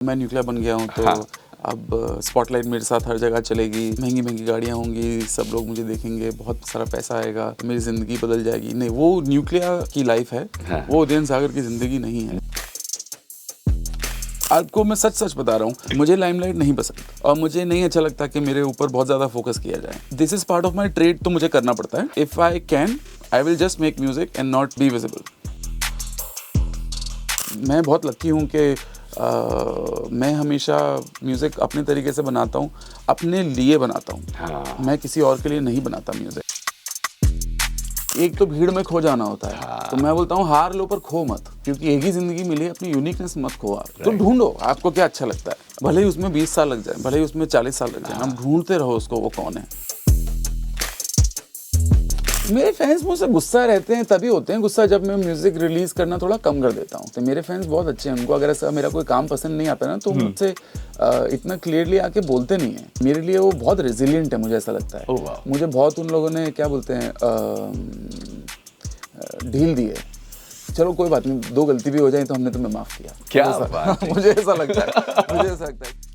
मैं न्यूक्लियर बन गया हूँ तो हाँ। अब स्पॉटलाइट मेरे साथ हर जगह चलेगी, महंगी महंगी गाड़ियाँ होंगी, सब लोग मुझे देखेंगे, बहुत सारा पैसा आएगा, मेरी ज़िंदगी बदल जाएगी। नहीं, वो न्यूक्लियर की लाइफ है। हाँ। वो उदयन सागर की ज़िंदगी नहीं है। आपको मैं सच सच बता रहा हूँ, मुझे लाइमलाइट नहीं पसंद और मुझे नहीं अच्छा लगता कि मेरे ऊपर बहुत ज़्यादा फोकस किया जाए। This is part of my trade, तो मुझे करना पड़ता है। If I can, I will just make music and not be visible. मैं बहुत लकी हूँ कि मैं हमेशा म्यूज़िक अपने तरीके से बनाता हूँ, अपने लिए बनाता हूँ। हाँ। मैं किसी और के लिए नहीं बनाता म्यूज़िक। एक तो भीड़ में खो जाना होता है, तो मैं बोलता हूँ हार लो पर खो मत, क्योंकि एक ही ज़िंदगी मिली है, अपनी यूनिकनेस मत खो आप। तो ढूंढो आपको क्या अच्छा लगता है, भले ही उसमें 20 साल लग जाए, भले ही उसमें 40 साल लग जाए, आप ढूंढते रहो उसको, वो कौन है। मेरे फैंस मुझसे गुस्सा रहते हैं, तभी होते हैं गुस्सा जब मैं म्यूजिक रिलीज करना थोड़ा कम कर देता हूँ। तो मेरे फैंस बहुत अच्छे हैं, उनको अगर ऐसा मेरा कोई काम पसंद नहीं आता ना, तो मुझसे इतना क्लियरली आके बोलते नहीं है। मेरे लिए वो बहुत रेजिलियंट है, मुझे ऐसा लगता है। Oh, wow. मुझे बहुत उन लोगों ने क्या बोलते हैं ढील दी है। चलो कोई बात नहीं, 2 गलती भी हो जाए तो हमने तुम्हें माफ किया। क्या बात है। मुझे ऐसा लगता है, मुझे ऐसा लगता है।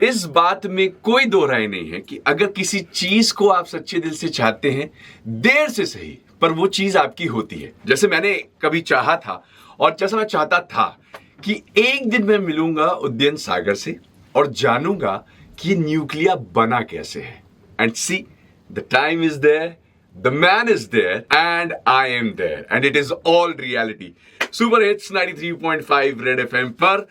इस बात में कोई दो राय नहीं है कि अगर किसी चीज को आप सच्चे दिल से चाहते हैं, देर से सही पर वो चीज आपकी होती है। जैसे मैंने कभी चाहा था और जैसा मैं चाहता था कि एक दिन मैं मिलूंगा उदयन सागर से और जानूंगा कि ये न्यूक्लियर बना कैसे है। And see, the time is there, the man is there and I am there and it is all reality. Super hits 93.5 red FM पर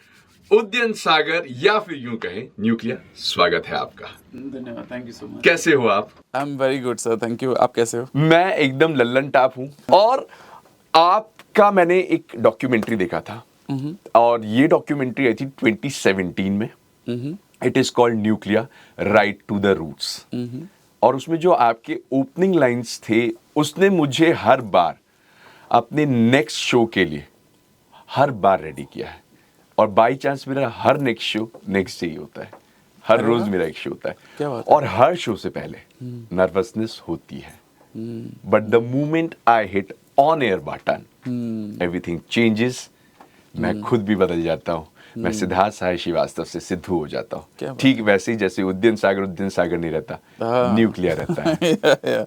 उदयन सागर या फिर यूं कहें न्यूक्लियर, स्वागत है आपका। धन्यवाद, थैंक यू सो मच। कैसे हो आप? I am very good sir, thank you. आप कैसे हो? मैं एकदम लल्लन टाप हूं। और आपका मैंने एक डॉक्यूमेंट्री देखा था और ये डॉक्यूमेंट्री आई थी 2017 में। It is called nuclear, right to the roots. और उसमें जो आपके ओपनिंग लाइंस थे, उसने मुझे हर बार अपने नेक्स्ट शो के लिए हर बार रेडी किया है। और बाई चांस मेरा हर नेक्स्ट शो नेक्स्ट डे ही होता है। हर रोज मेरा एक शो होता है। क्या बात है? और हर शो से पहले नर्वसनेस होती है, but the moment I hit on air button, everything changes. मैं खुद भी बदल जाता हूँ। मैं सिद्धार्थ साय श्रीवास्तव से सिद्धू हो जाता हूँ। ठीक वैसे ही जैसे उदयन सागर नहीं रहता, न्यूक्लियर रहता है।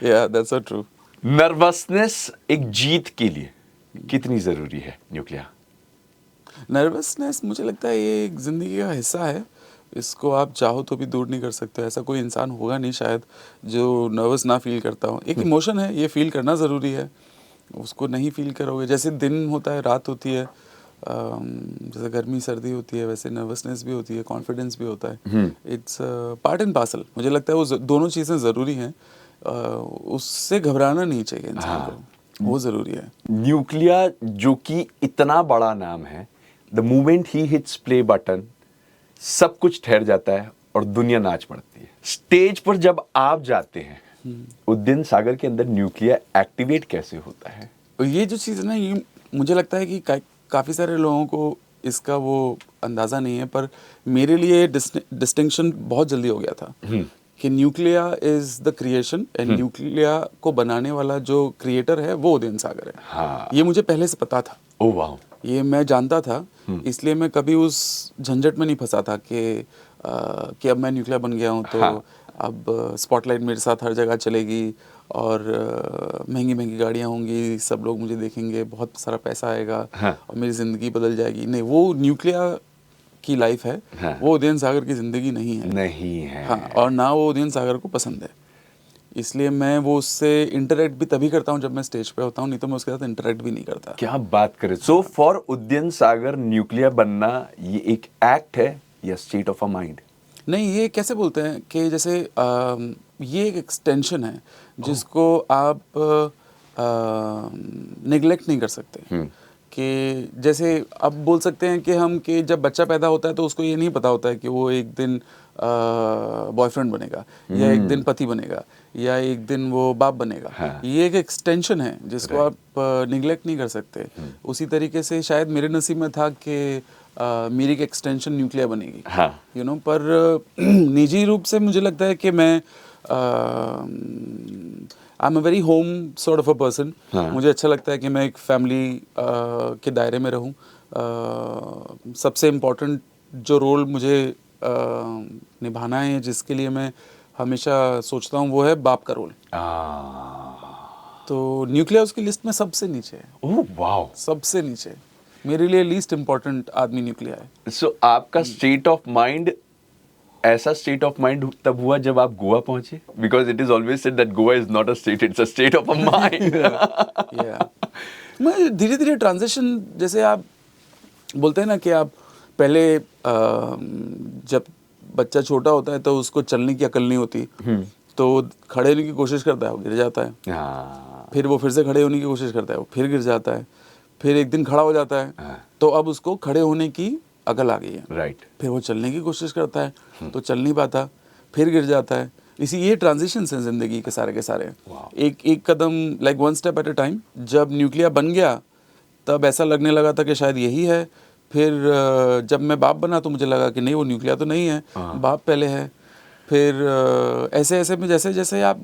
या दैट्स सो ट्रू। नर्वसनेस एक जीत के लिए कितनी जरूरी है न्यूक्लियर? नर्वसनेस मुझे लगता है ये एक ज़िंदगी का हिस्सा है। इसको आप चाहो तो भी दूर नहीं कर सकते। ऐसा कोई इंसान होगा नहीं शायद जो नर्वस ना फील करता हो। एक इमोशन है, ये फील करना ज़रूरी है। उसको नहीं फील करोगे, जैसे दिन होता है, रात होती है, जैसे गर्मी सर्दी होती है, वैसे नर्वसनेस भी होती है, कॉन्फिडेंस भी होता है। It's part and parcel. मुझे लगता है वो दोनों चीज़ें ज़रूरी हैं। उससे घबराना नहीं चाहिए इंसान को, वो ज़रूरी है। न्यूक्लियर जो कि इतना बड़ा नाम है, the moment he hits play button, सब कुछ ठहर जाता है और दुनिया नाच पड़ती है। स्टेज पर जब आप जाते हैं, उदयन सागर के अंदर न्यूक्लियर एक्टिवेट कैसे होता है? ये जो चीज़ है ना, ये मुझे लगता है कि काफ़ी सारे लोगों को इसका वो अंदाज़ा नहीं है, पर मेरे लिए डिस्टिंक्शन बहुत जल्दी हो गया था कि nuclear is the creation and nuclear को बनाने वाला जो क्रिएटर है वो उदयन सागर है। हाँ। ये मुझे पहले से पता था। ओह वाह। ये मैं जानता था, इसलिए मैं कभी उस झंझट में नहीं फंसा था कि अब मैं न्यूक्लियर बन गया हूँ तो अब स्पॉटलाइट मेरे साथ हर जगह चलेगी और महंगी महंगी गाड़ियाँ होंगी, सब लोग मुझे देखेंगे, बहुत सारा पैसा आएगा और मेरी ज़िंदगी बदल जाएगी। नहीं, वो न्यूक्लियर की लाइफ है। वो उदयन सागर की ज़िंदगी नहीं है। नहीं है। हाँ, और ना वो उदयन सागर को पसंद है। इसलिए मैं वो उससे इंटरेक्ट भी तभी करता हूँ जब मैं स्टेज पे होता हूँ, नहीं तो मैं उसके साथ इंटरेक्ट भी नहीं करता। क्या बात करें। So for Udayan Sagar nuclear बनना ये एक एक्ट है या स्टेट ऑफ अ माइंड? नहीं, ये कैसे बोलते हैं कि जैसे ये एक एक्सटेंशन है जिसको आप निगलेक्ट नहीं कर सकते। कि जैसे अब बोल सकते हैं कि हम कि जब बच्चा पैदा होता है तो उसको ये नहीं पता होता है कि वो एक दिन बॉयफ्रेंड बनेगा या एक दिन पति बनेगा या एक दिन वो बाप बनेगा। ये एक एक्सटेंशन है जिसको आप निगलेक्ट नहीं कर सकते। उसी तरीके से शायद मेरे नसीब में था कि मेरी एक एक्सटेंशन न्यूक्लियर बनेगी, यू नो। पर निजी रूप से मुझे लगता है कि मैं I am a very home sort of a person. हाँ. मुझे अच्छा लगता है कि मैं एक फैमिली के दायरे में रहूं. सबसे इम्पोर्टेंट जो रोल मुझे निभाना है, जिसके लिए मैं हमेशा सोचता हूँ, वो है बाप का रोल. तो न्यूक्लिया उसकी लिस्ट में सबसे नीचे है. Oh wow. सबसे नीचे. मेरे लिए लीस्ट इम्पोर्टेंट आदमी न्यूक्लिया है. सो आपका स्टेट ऑफ माइंड, ऐसा स्टेट ऑफ माइंड तब हुआ जब आप गोवा पहुंचे? Because it is always said that Goa is not a state, it's a state of a mind. मैं धीरे धीरे ट्रांजिशन, जैसे आप बोलते हैं ना कि आप पहले जब बच्चा छोटा होता है तो उसको चलने की अकल नहीं होती, तो खड़े होने की कोशिश करता है, वो गिर जाता है. फिर वो फिर से खड़े होने की कोशिश करता है, वो फिर गिर जाता है. फिर एक दिन खड़ा हो जाता है, तो अब उसको खड़े होने की अकल आ गई है. राइट. फिर वो चलने की कोशिश करता है, तो चल नहीं पाता, फिर गिर जाता है. ये ट्रांजिशन हैं जिंदगी के सारे. एक कदम, like one step at a time. जब न्यूक्लिया बन गया तब ऐसा लगने लगा था कि शायद यही है. फिर जब मैं बाप बना तो मुझे लगा कि नहीं, वो न्यूक्लिया तो नहीं है, बाप पहले है. फिर ऐसे में जैसे जैसे आप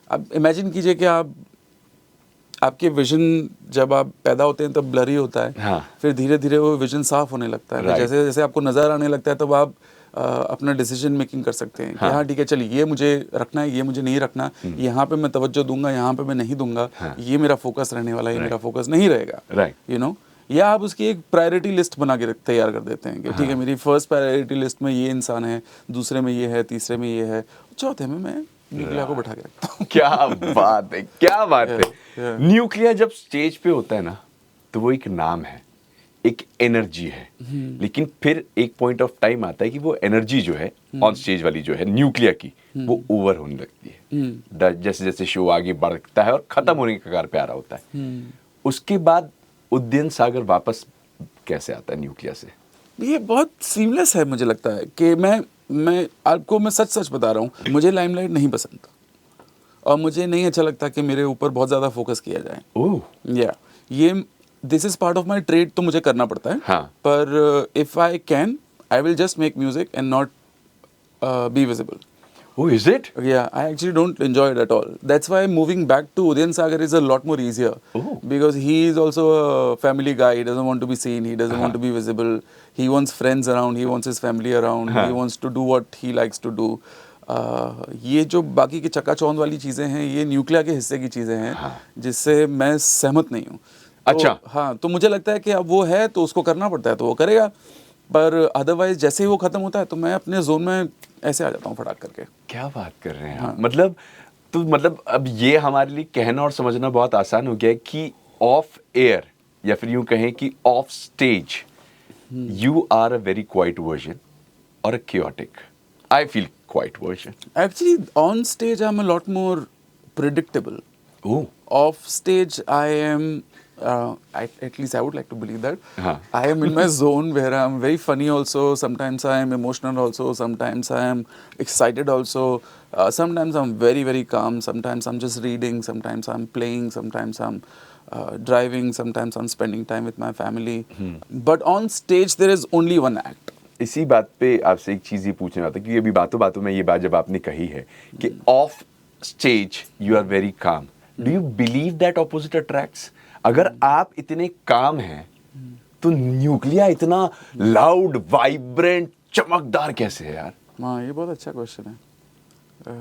आप इमेजिन कीजिए कि आपके विजन जब आप पैदा होते हैं तब ब्लरी होता है. हाँ. फिर धीरे धीरे वो विजन साफ होने लगता है. Right. जैसे जैसे आपको नज़र आने लगता है तब आप अपना डिसीजन मेकिंग कर सकते हैं कि हाँ ठीक है, चलिए ये मुझे रखना है, ये मुझे नहीं रखना, यहाँ पे मैं तवज्जो दूंगा, यहाँ पे मैं नहीं दूंगा, ये मेरा फोकस रहने वाला है, ये मेरा फोकस नहीं रहेगा. राइट. या आप उसकी एक प्रायोरिटी लिस्ट बना के तैयार कर देते हैं कि ठीक है, मेरी फर्स्ट प्रायोरिटी लिस्ट में ये इंसान है, दूसरे में ये है, तीसरे में ये है, चौथे में मैं न्यूक्लिया को बैठा के रखता हूँ. क्या बात है, क्या बात है. न्यूक्लिया जब स्टेज पे होता है ना, तो वो एक नाम है, एक एनर्जी है. लेकिन फिर एक पॉइंट ऑफ टाइम आता है कि वो एनर्जी जो है ऑन स्टेज वाली जो है न्यूक्लिया की, वो ओवर होने लगती है. जैसे जैसे शो आगे बढ़ता है और खत्म होने के कगार पे आ रहा होता है. उसके बाद उद्यन सागर वापस कैसे आता है न्यूक्लिया से? ये बहुत सीमलेस है. मुझे लगता है कि मैं आपको मैं सच बता रहा हूँ, मुझे लाइमलाइट नहीं पसंद और मुझे नहीं अच्छा लगता कि मेरे ऊपर बहुत ज़्यादा फोकस किया जाए. ओह. ये this is part of my trade, तो मुझे करना पड़ता है. हाँ. पर if I can, I will just make music and not be visible. Oh, is it? Yeah, I actually don't enjoy it at all. That's why moving back to Udyan Sagar is a lot more easier. Oh. Because he is also a family guy. He doesn't want to be seen. He doesn't want to be visible. He wants friends around. He wants his family around. He wants to do what he likes to do. ये जो बाकी की चकाचौंध वाली चीज़ें हैं, ये न्यूक्लिया के हिस्से की चीज़ें हैं, जिससे मैं सहमत नहीं हूँ. अच्छा. हाँ, तो मुझे लगता है कि अब वो है तो उसको करना पड़ता है, तो वो करेगा. पर अदरवाइज जैसे ही वो खत्म होता है तो मैं अपने जोन में ऐसे आ जाता हूँ फटाक करके. क्या बात कर रहे हैं. हाँ. मतलब अब ये हमारे लिए कहना और समझना बहुत आसान हो गया है कि ऑफ एयर या फिर यूं कहें कि off stage you are a very quiet version और a chaotic. I feel quiet version. Actually, on stage I'm a lot more predictable. Oh. Off stage I am, at least I would like to believe that. I am in my zone where I'm very funny also. Sometimes I am emotional also. Sometimes I am excited also. Sometimes I'm very, very calm. Sometimes I'm just reading. Sometimes I'm playing. Sometimes I'm driving. Sometimes I'm spending time with my family. But on stage there is only one act. इसी बात पे आपसे एक चीज ये पूछना था क्योंकि अभी बातों बातों में ये बात जब आपने कही है कि off stage you are very calm, do you believe that opposite attracts? अगर आप इतने काम हैं तो न्यूक्लिया इतना लाउड, वाइब्रेंट, चमकदार कैसे है यार? हाँ, ये बहुत अच्छा क्वेश्चन है.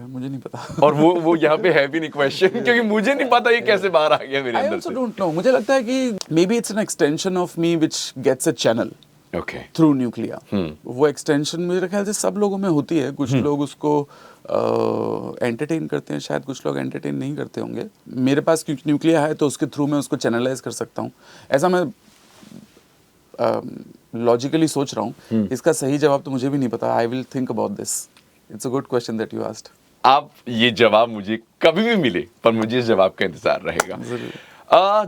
मुझे नहीं पता. और वो यहाँ पे है भी नहीं क्वेश्चन क्योंकि मुझे नहीं पता ये कैसे बाहर आ गया मेरे अंदर से. I also don't know. मुझे लगता है कि maybe it's an extension of me which gets a channel. Okay. Through Nucleya. वो एक्सटेंशन मेरे ख्याल से सब लोगों में होती है. कुछ लोग उसको एंटरटेन करते हैं, शायद कुछ लोग एंटरटेन नहीं करते होंगे. मेरे पास क्योंकि न्यूक्लिया है तो उसके थ्रू मैं उसको चैनलाइज कर सकता हूँ. ऐसा मैं लॉजिकली सोच रहा हूँ. इसका सही जवाब तो मुझे भी नहीं पता. I will think about this. It's a good question that you asked. आप ये जवाब मुझे कभी भी मिले पर मुझे इस जवाब का इंतजार रहेगा.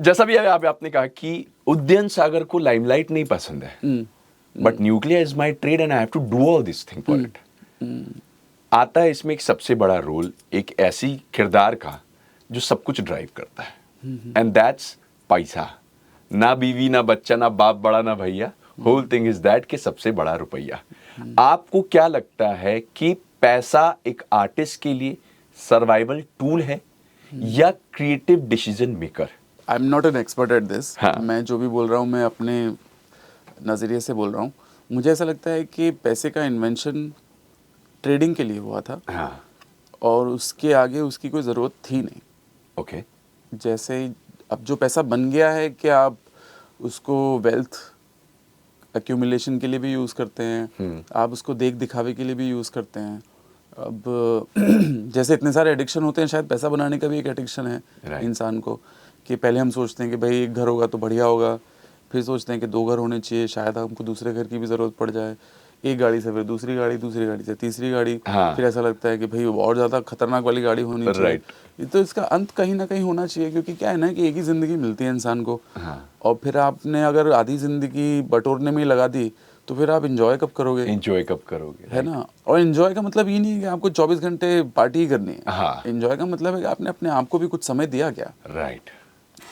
जैसा भी आपने कहा कि उद्यन सागर को लाइमलाइट नहीं पसंद है, but Nucleya is my trade and I have to do all this thing for it. आता है इसमें एक सबसे बड़ा रोल एक ऐसी किरदार का जो सब कुछ ड्राइव करता है, एंड दैट्स पैसा. ना बीवी, ना बच्चा, ना बाप बड़ा, ना भैया, होल थिंग इज दैट के सबसे बड़ा रुपया. आपको क्या लगता है कि पैसा एक आर्टिस्ट के लिए सर्वाइवल टूल है या creative decision maker? I am not an expert at this. हाँ। मैं जो भी बोल रहा हूँ मैं अपने नज़रिए से बोल रहा हूँ। मुझे ऐसा लगता है कि पैसे का इन्वेंशन ट्रेडिंग के लिए हुआ था हाँ। और उसके आगे उसकी कोई ज़रूरत थी नहीं। ओके। जैसे अब जो पैसा बन गया है कि आप उसको वेल्थ एक्यूमुलेशन के लिए भी यूज़ करते हैं, आप उसको देख दिखावे के लिए भी यूज़ करते हैं। अब जैसे इतने सारे एडिक्शन होते हैं, शायद पैसा बनाने का भी एक एडिक्शन है Right. इंसान को, कि पहले हम सोचते हैं कि भाई एक घर होगा तो बढ़िया होगा, फिर सोचते हैं कि 2 घर होने चाहिए, शायद हमको दूसरे घर की भी ज़रूरत पड़ जाए, एक गाड़ी से फिर दूसरी गाड़ी से तीसरी गाड़ी, हाँ। फिर ऐसा लगता है कि भाई और ज़्यादा खतरनाक वाली गाड़ी होनी चाहिए। Right. ये तो इसका अंत कहीं ना कहीं होना चाहिए, क्योंकि क्या है ना कि एक ही ज़िंदगी मिलती है इंसान को। हाँ। और फिर आपने अगर आधी ज़िंदगी बटोरने में ही लगा दी तो फिर आप इंजॉय कब करोगे? एंजॉय कब करोगे? है ना। और एंजॉय का मतलब ये नहीं है कि आपको 24 घंटे पार्टी ही करनी है। हाँ। एंजॉय का मतलब है कि आपने अपने आप को भी कुछ समय दिया क्या, राइट।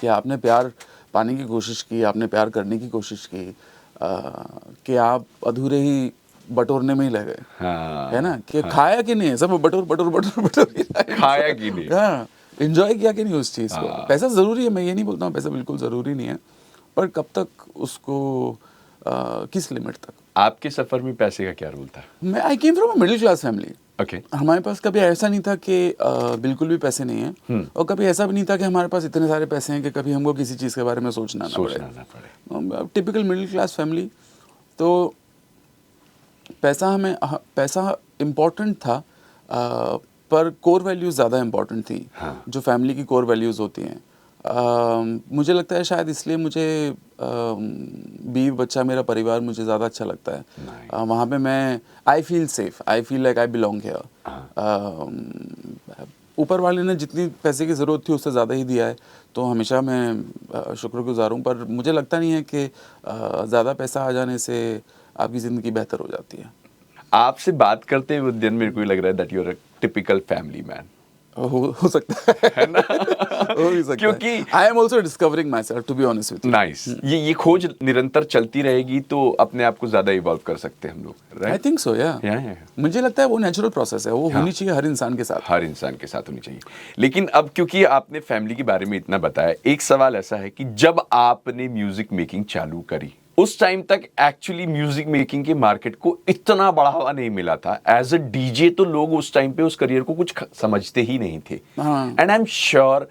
कि आपने प्यार पाने की कोशिश की, आपने प्यार करने की कोशिश की, कि आप अधूरे ही बटोरने में ही लग गए। हाँ। है ना, कि खाया कि नहीं, सब बटोर बटोर बटोर बटोर ही रहा है। खाया कि नहीं? हाँ, एंजॉय किया कि नहीं उस चीज़ को। हाँ। पैसा ज़रूरी है, मैं ये नहीं बोलता हूँ पैसा बिल्कुल ज़रूरी नहीं है, पर कब तक उसको किस लिमिट तक। आपके सफर में पैसे का क्या रोल था? मैं I came from a middle class family. Okay. हमारे पास कभी ऐसा नहीं था कि बिल्कुल भी पैसे नहीं हैं, और कभी ऐसा भी नहीं था कि हमारे पास इतने सारे पैसे हैं कि कभी हमको किसी चीज़ के बारे में सोचना ना पड़े। Typical middle class family. तो पैसा इम्पोर्टेंट था, पर कोर वैल्यूज़ ज़्यादा इम्पोर्टेंट थी। हाँ। जो फैमिली की कोर वैल्यूज़ होती हैं। मुझे लगता है शायद इसलिए मुझे बीवी बच्चा मेरा परिवार मुझे ज़्यादा अच्छा लगता है। वहाँ पे मैं I feel safe, I feel like I belong here. ऊपर वाले ने जितनी पैसे की ज़रूरत थी उससे ज़्यादा ही दिया है, तो हमेशा मैं शुक्रगुजार हूँ। पर मुझे लगता नहीं है कि ज़्यादा पैसा आ जाने से आपकी ज़िंदगी बेहतर हो जाती है। आपसे बात करते हुए दिन मेरे को ये लग रहा है that you are a typical family man. हो सकता है ना। हो भी सकता है, क्योंकि I am also discovering myself, to be honest with you. Nice. ये खोज निरंतर चलती रहेगी तो अपने आप को ज्यादा इवॉल्व कर सकते हैं हम लोग। आई थिंक सो, या मुझे लगता है वो नेचुरल प्रोसेस है, वो होनी चाहिए हर इंसान के साथ। हर इंसान के साथ होनी चाहिए। लेकिन अब क्योंकि आपने फैमिली के बारे में इतना बताया, एक सवाल ऐसा है कि जब आपने म्यूजिक मेकिंग चालू करी उस टाइम तक एक्चुअली म्यूजिक मेकिंग के मार्केट को इतना बढ़ावा नहीं मिला था। एज अ डीजे तो लोग उस टाइम पे उस करियर को कुछ समझते ही नहीं थे। एंड आई एम श्योर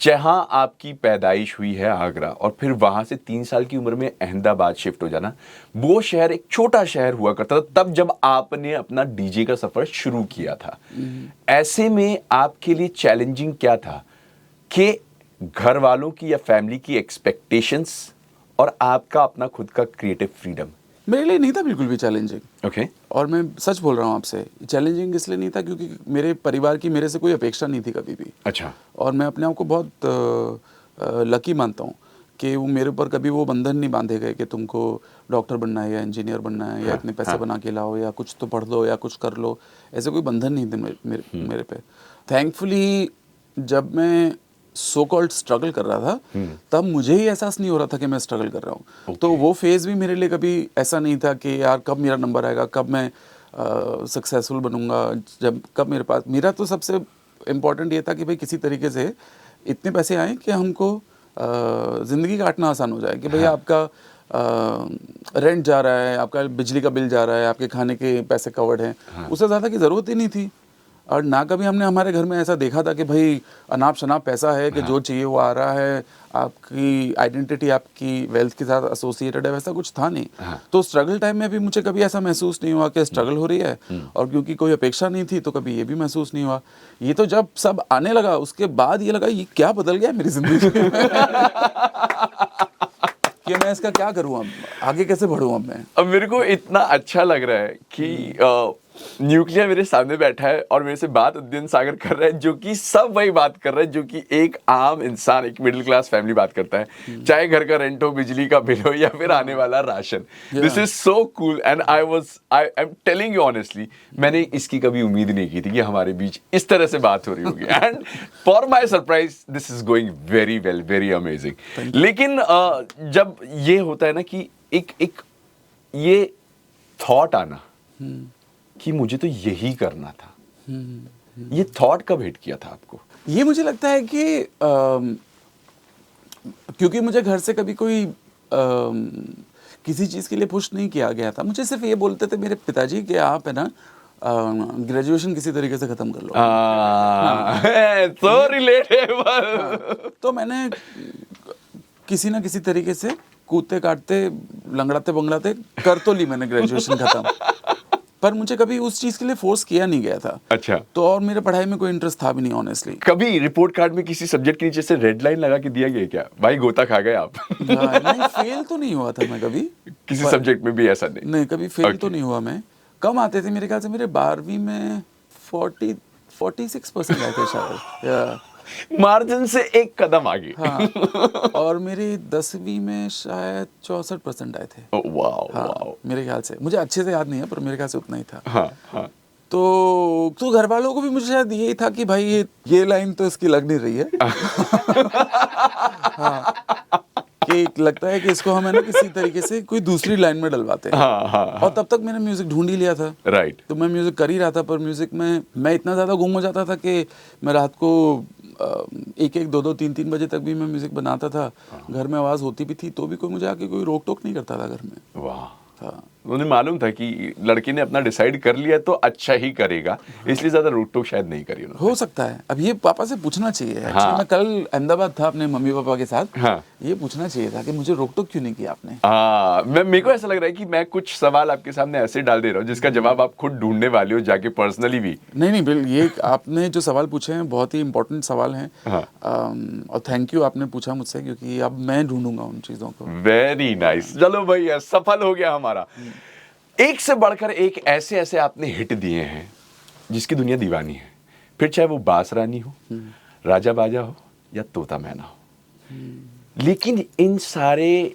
जहां आपकी पैदाइश हुई है आगरा, और फिर वहां से 3 साल की उम्र में अहमदाबाद शिफ्ट हो जाना, वो शहर एक छोटा शहर हुआ करता था तब जब आपने अपना डीजे का सफर शुरू किया था। ऐसे में आपके लिए चैलेंजिंग क्या था कि घर वालों की या फैमिली की एक्सपेक्टेशंस और आपका अपना खुद का क्रिएटिव फ्रीडम? मेरे लिए नहीं था बिल्कुल भी चैलेंजिंग। ओके। और मैं सच बोल रहा हूँ आपसे, चैलेंजिंग इसलिए नहीं था क्योंकि मेरे परिवार की मेरे से कोई अपेक्षा नहीं थी कभी भी। अच्छा। और मैं अपने आप को बहुत लकी मानता हूँ कि वो मेरे ऊपर कभी वो बंधन नहीं बांधे गए कि तुमको डॉक्टर बनना है या इंजीनियर बनना है या इतने पैसे बना के लाओ या कुछ तो पढ़ लो या कुछ कर लो। ऐसे कोई बंधन नहीं थे मेरे पे। थैंकफुली जब मैं सो कॉल्ड स्ट्रगल कर रहा था तब मुझे ही एहसास नहीं हो रहा था कि मैं स्ट्रगल कर रहा हूँ। तो वो फेज़ भी मेरे लिए कभी ऐसा नहीं था कि यार कब मेरा नंबर आएगा, कब मैं सक्सेसफुल बनूंगा, जब कब मेरे पास। मेरा तो सबसे इम्पोर्टेंट ये था कि भाई किसी तरीके से इतने पैसे आए कि हमको ज़िंदगी काटना आसान हो जाए, कि भाई आपका रेंट जा रहा है, आपका बिजली का बिल जा रहा है, आपके खाने के पैसे कवर्ड हैं, उससे ज़्यादा की ज़रूरत ही नहीं थी। और ना कभी हमने हमारे घर में ऐसा देखा था कि भाई अनाप शनाप पैसा है कि जो चाहिए वो आ रहा है, आपकी आइडेंटिटी आपकी वेल्थ के साथ एसोसिएटेड है, वैसा कुछ था नहीं। तो स्ट्रगल टाइम में भी मुझे कभी ऐसा महसूस नहीं हुआ कि स्ट्रगल हो रही है, और क्योंकि कोई अपेक्षा नहीं थी तो कभी ये भी महसूस नहीं हुआ। ये तो जब सब आने लगा उसके बाद ये लगा ये क्या बदल गया मेरी जिंदगी में कि मैं इसका क्या करूँ, अब आगे कैसे बढ़ूँ। अब मेरे को इतना अच्छा लग रहा है कि न्यूक्लियर मेरे सामने बैठा है और मेरे से बात उद्यन सागर कर रहा है, जो कि सब वही बात कर रहा है जो कि एक आम इंसान, एक मिडिल क्लास फैमिली बात करता है, चाहे घर का रेंट हो, बिजली का बिल हो या फिर आने वाला ration. This is so cool and I am telling you honestly, मैंने इसकी कभी उम्मीद नहीं की थी कि हमारे बीच इस तरह से बात हो रही होगी। And for my surprise this is going very well, very amazing. लेकिन जब ये होता है ना कि एक ये थॉट आना कि मुझे तो यही करना था, ये थॉट कब हिट किया था आपको? ये मुझे लगता है कि क्योंकि मुझे घर से कभी कोई किसी चीज़ के लिए पुश नहीं किया गया था। मुझे सिर्फ ये बोलते थे मेरे पिताजी कि आप है ना ग्रेजुएशन किसी तरीके से ख़त्म कर लो। so relatable. तो मैंने किसी ना किसी तरीके से कूदते काटते लंगड़ाते बंगड़ाते कर तो ली मैंने ग्रेजुएशन ख़त्म, पर मुझे कभी उस चीज़ के लिए फोर्स किया नहीं गया था। अच्छा। तो और मेरे पढ़ाई में कोई इंटरेस्ट था भी नहीं ऑनेस्टली। कभी रिपोर्ट कार्ड में किसी सब्जेक्ट के नीचे से रेड लाइन लगा के दिया गया क्या, भाई गोता खा गए आप? नहीं, फेल तो नहीं हुआ था मैं कभी किसी सब्जेक्ट में भी ऐसा नहीं? नहीं, कभी फेल तो नहीं हुआ मैं। कम आते थे मेरे ख्याल से, मेरे 12वीं में 46% आए थे शायद, मार्जिन से एक कदम आगे। हाँ। और मेरी 10वीं में शायद 64% आए थे। वाओ हाँ, वाओ। मेरे ख्याल से, मुझे अच्छे से याद नहीं है पर मेरे ख्याल से उतना ही था। हाँ हाँ। तो घर वालों को भी मुझे शायद यही था कि भाई ये लाइन तो इसकी लग नहीं रही है। हाँ, कि लगता है कि इसको हम है ना किसी तरीके से कोई दूसरी लाइन में डलवाते हैं। हाँ, हाँ, और तब तक मैंने म्यूजिक ढूंढ ही लिया था। राइट। तो मैं म्यूजिक कर ही रहा था, पर म्यूजिक में मैं इतना ज़्यादा गुम हो जाता था कि मैं रात को 1-1, 2-2, 3-3 बजे तक भी मैं म्यूजिक बनाता था। घर में आवाज़ होती भी थी तो भी कोई मुझे आके कोई रोक टोक नहीं करता था घर में। वाह। हाँ, उन्हें मालूम था कि लड़के ने अपना डिसाइड कर लिया तो अच्छा ही करेगा, इसलिए ज्यादा रोक टोक शायद नहीं करी उन्होंने। हो सकता है। अब ये पापा से पूछना चाहिए। हाँ। Actually, मैं कल अहमदाबाद था अपने मम्मी पापा के साथ। हाँ। ये पूछना चाहिए था कि मुझे रोक टोक क्यों नहीं किया आपने। मेरे को ऐसा लग रहा है कि मैं कुछ सवाल आपके सामने ऐसे डाल दे रहा हूँ जिसका जवाब आप खुद ढूंढने वाले हो जाके पर्सनली भी। नहीं बिल, ये आपने जो सवाल पूछे हैं बहुत ही इंपॉर्टेंट सवाल हैं। हाँ। और थैंक यू आपने पूछा मुझसे, क्योंकि अब मैं ढूंढूंगा उन चीज़ों को। Very nice. चलो भैया, सफल हो गया हमारा। एक से बढ़कर एक ऐसे ऐसे आपने हिट दिए हैं जिसकी दुनिया दीवानी है, फिर चाहे वो बास रानी हो, राजा बाजा हो या तोता मैना हो। लेकिन इन सारे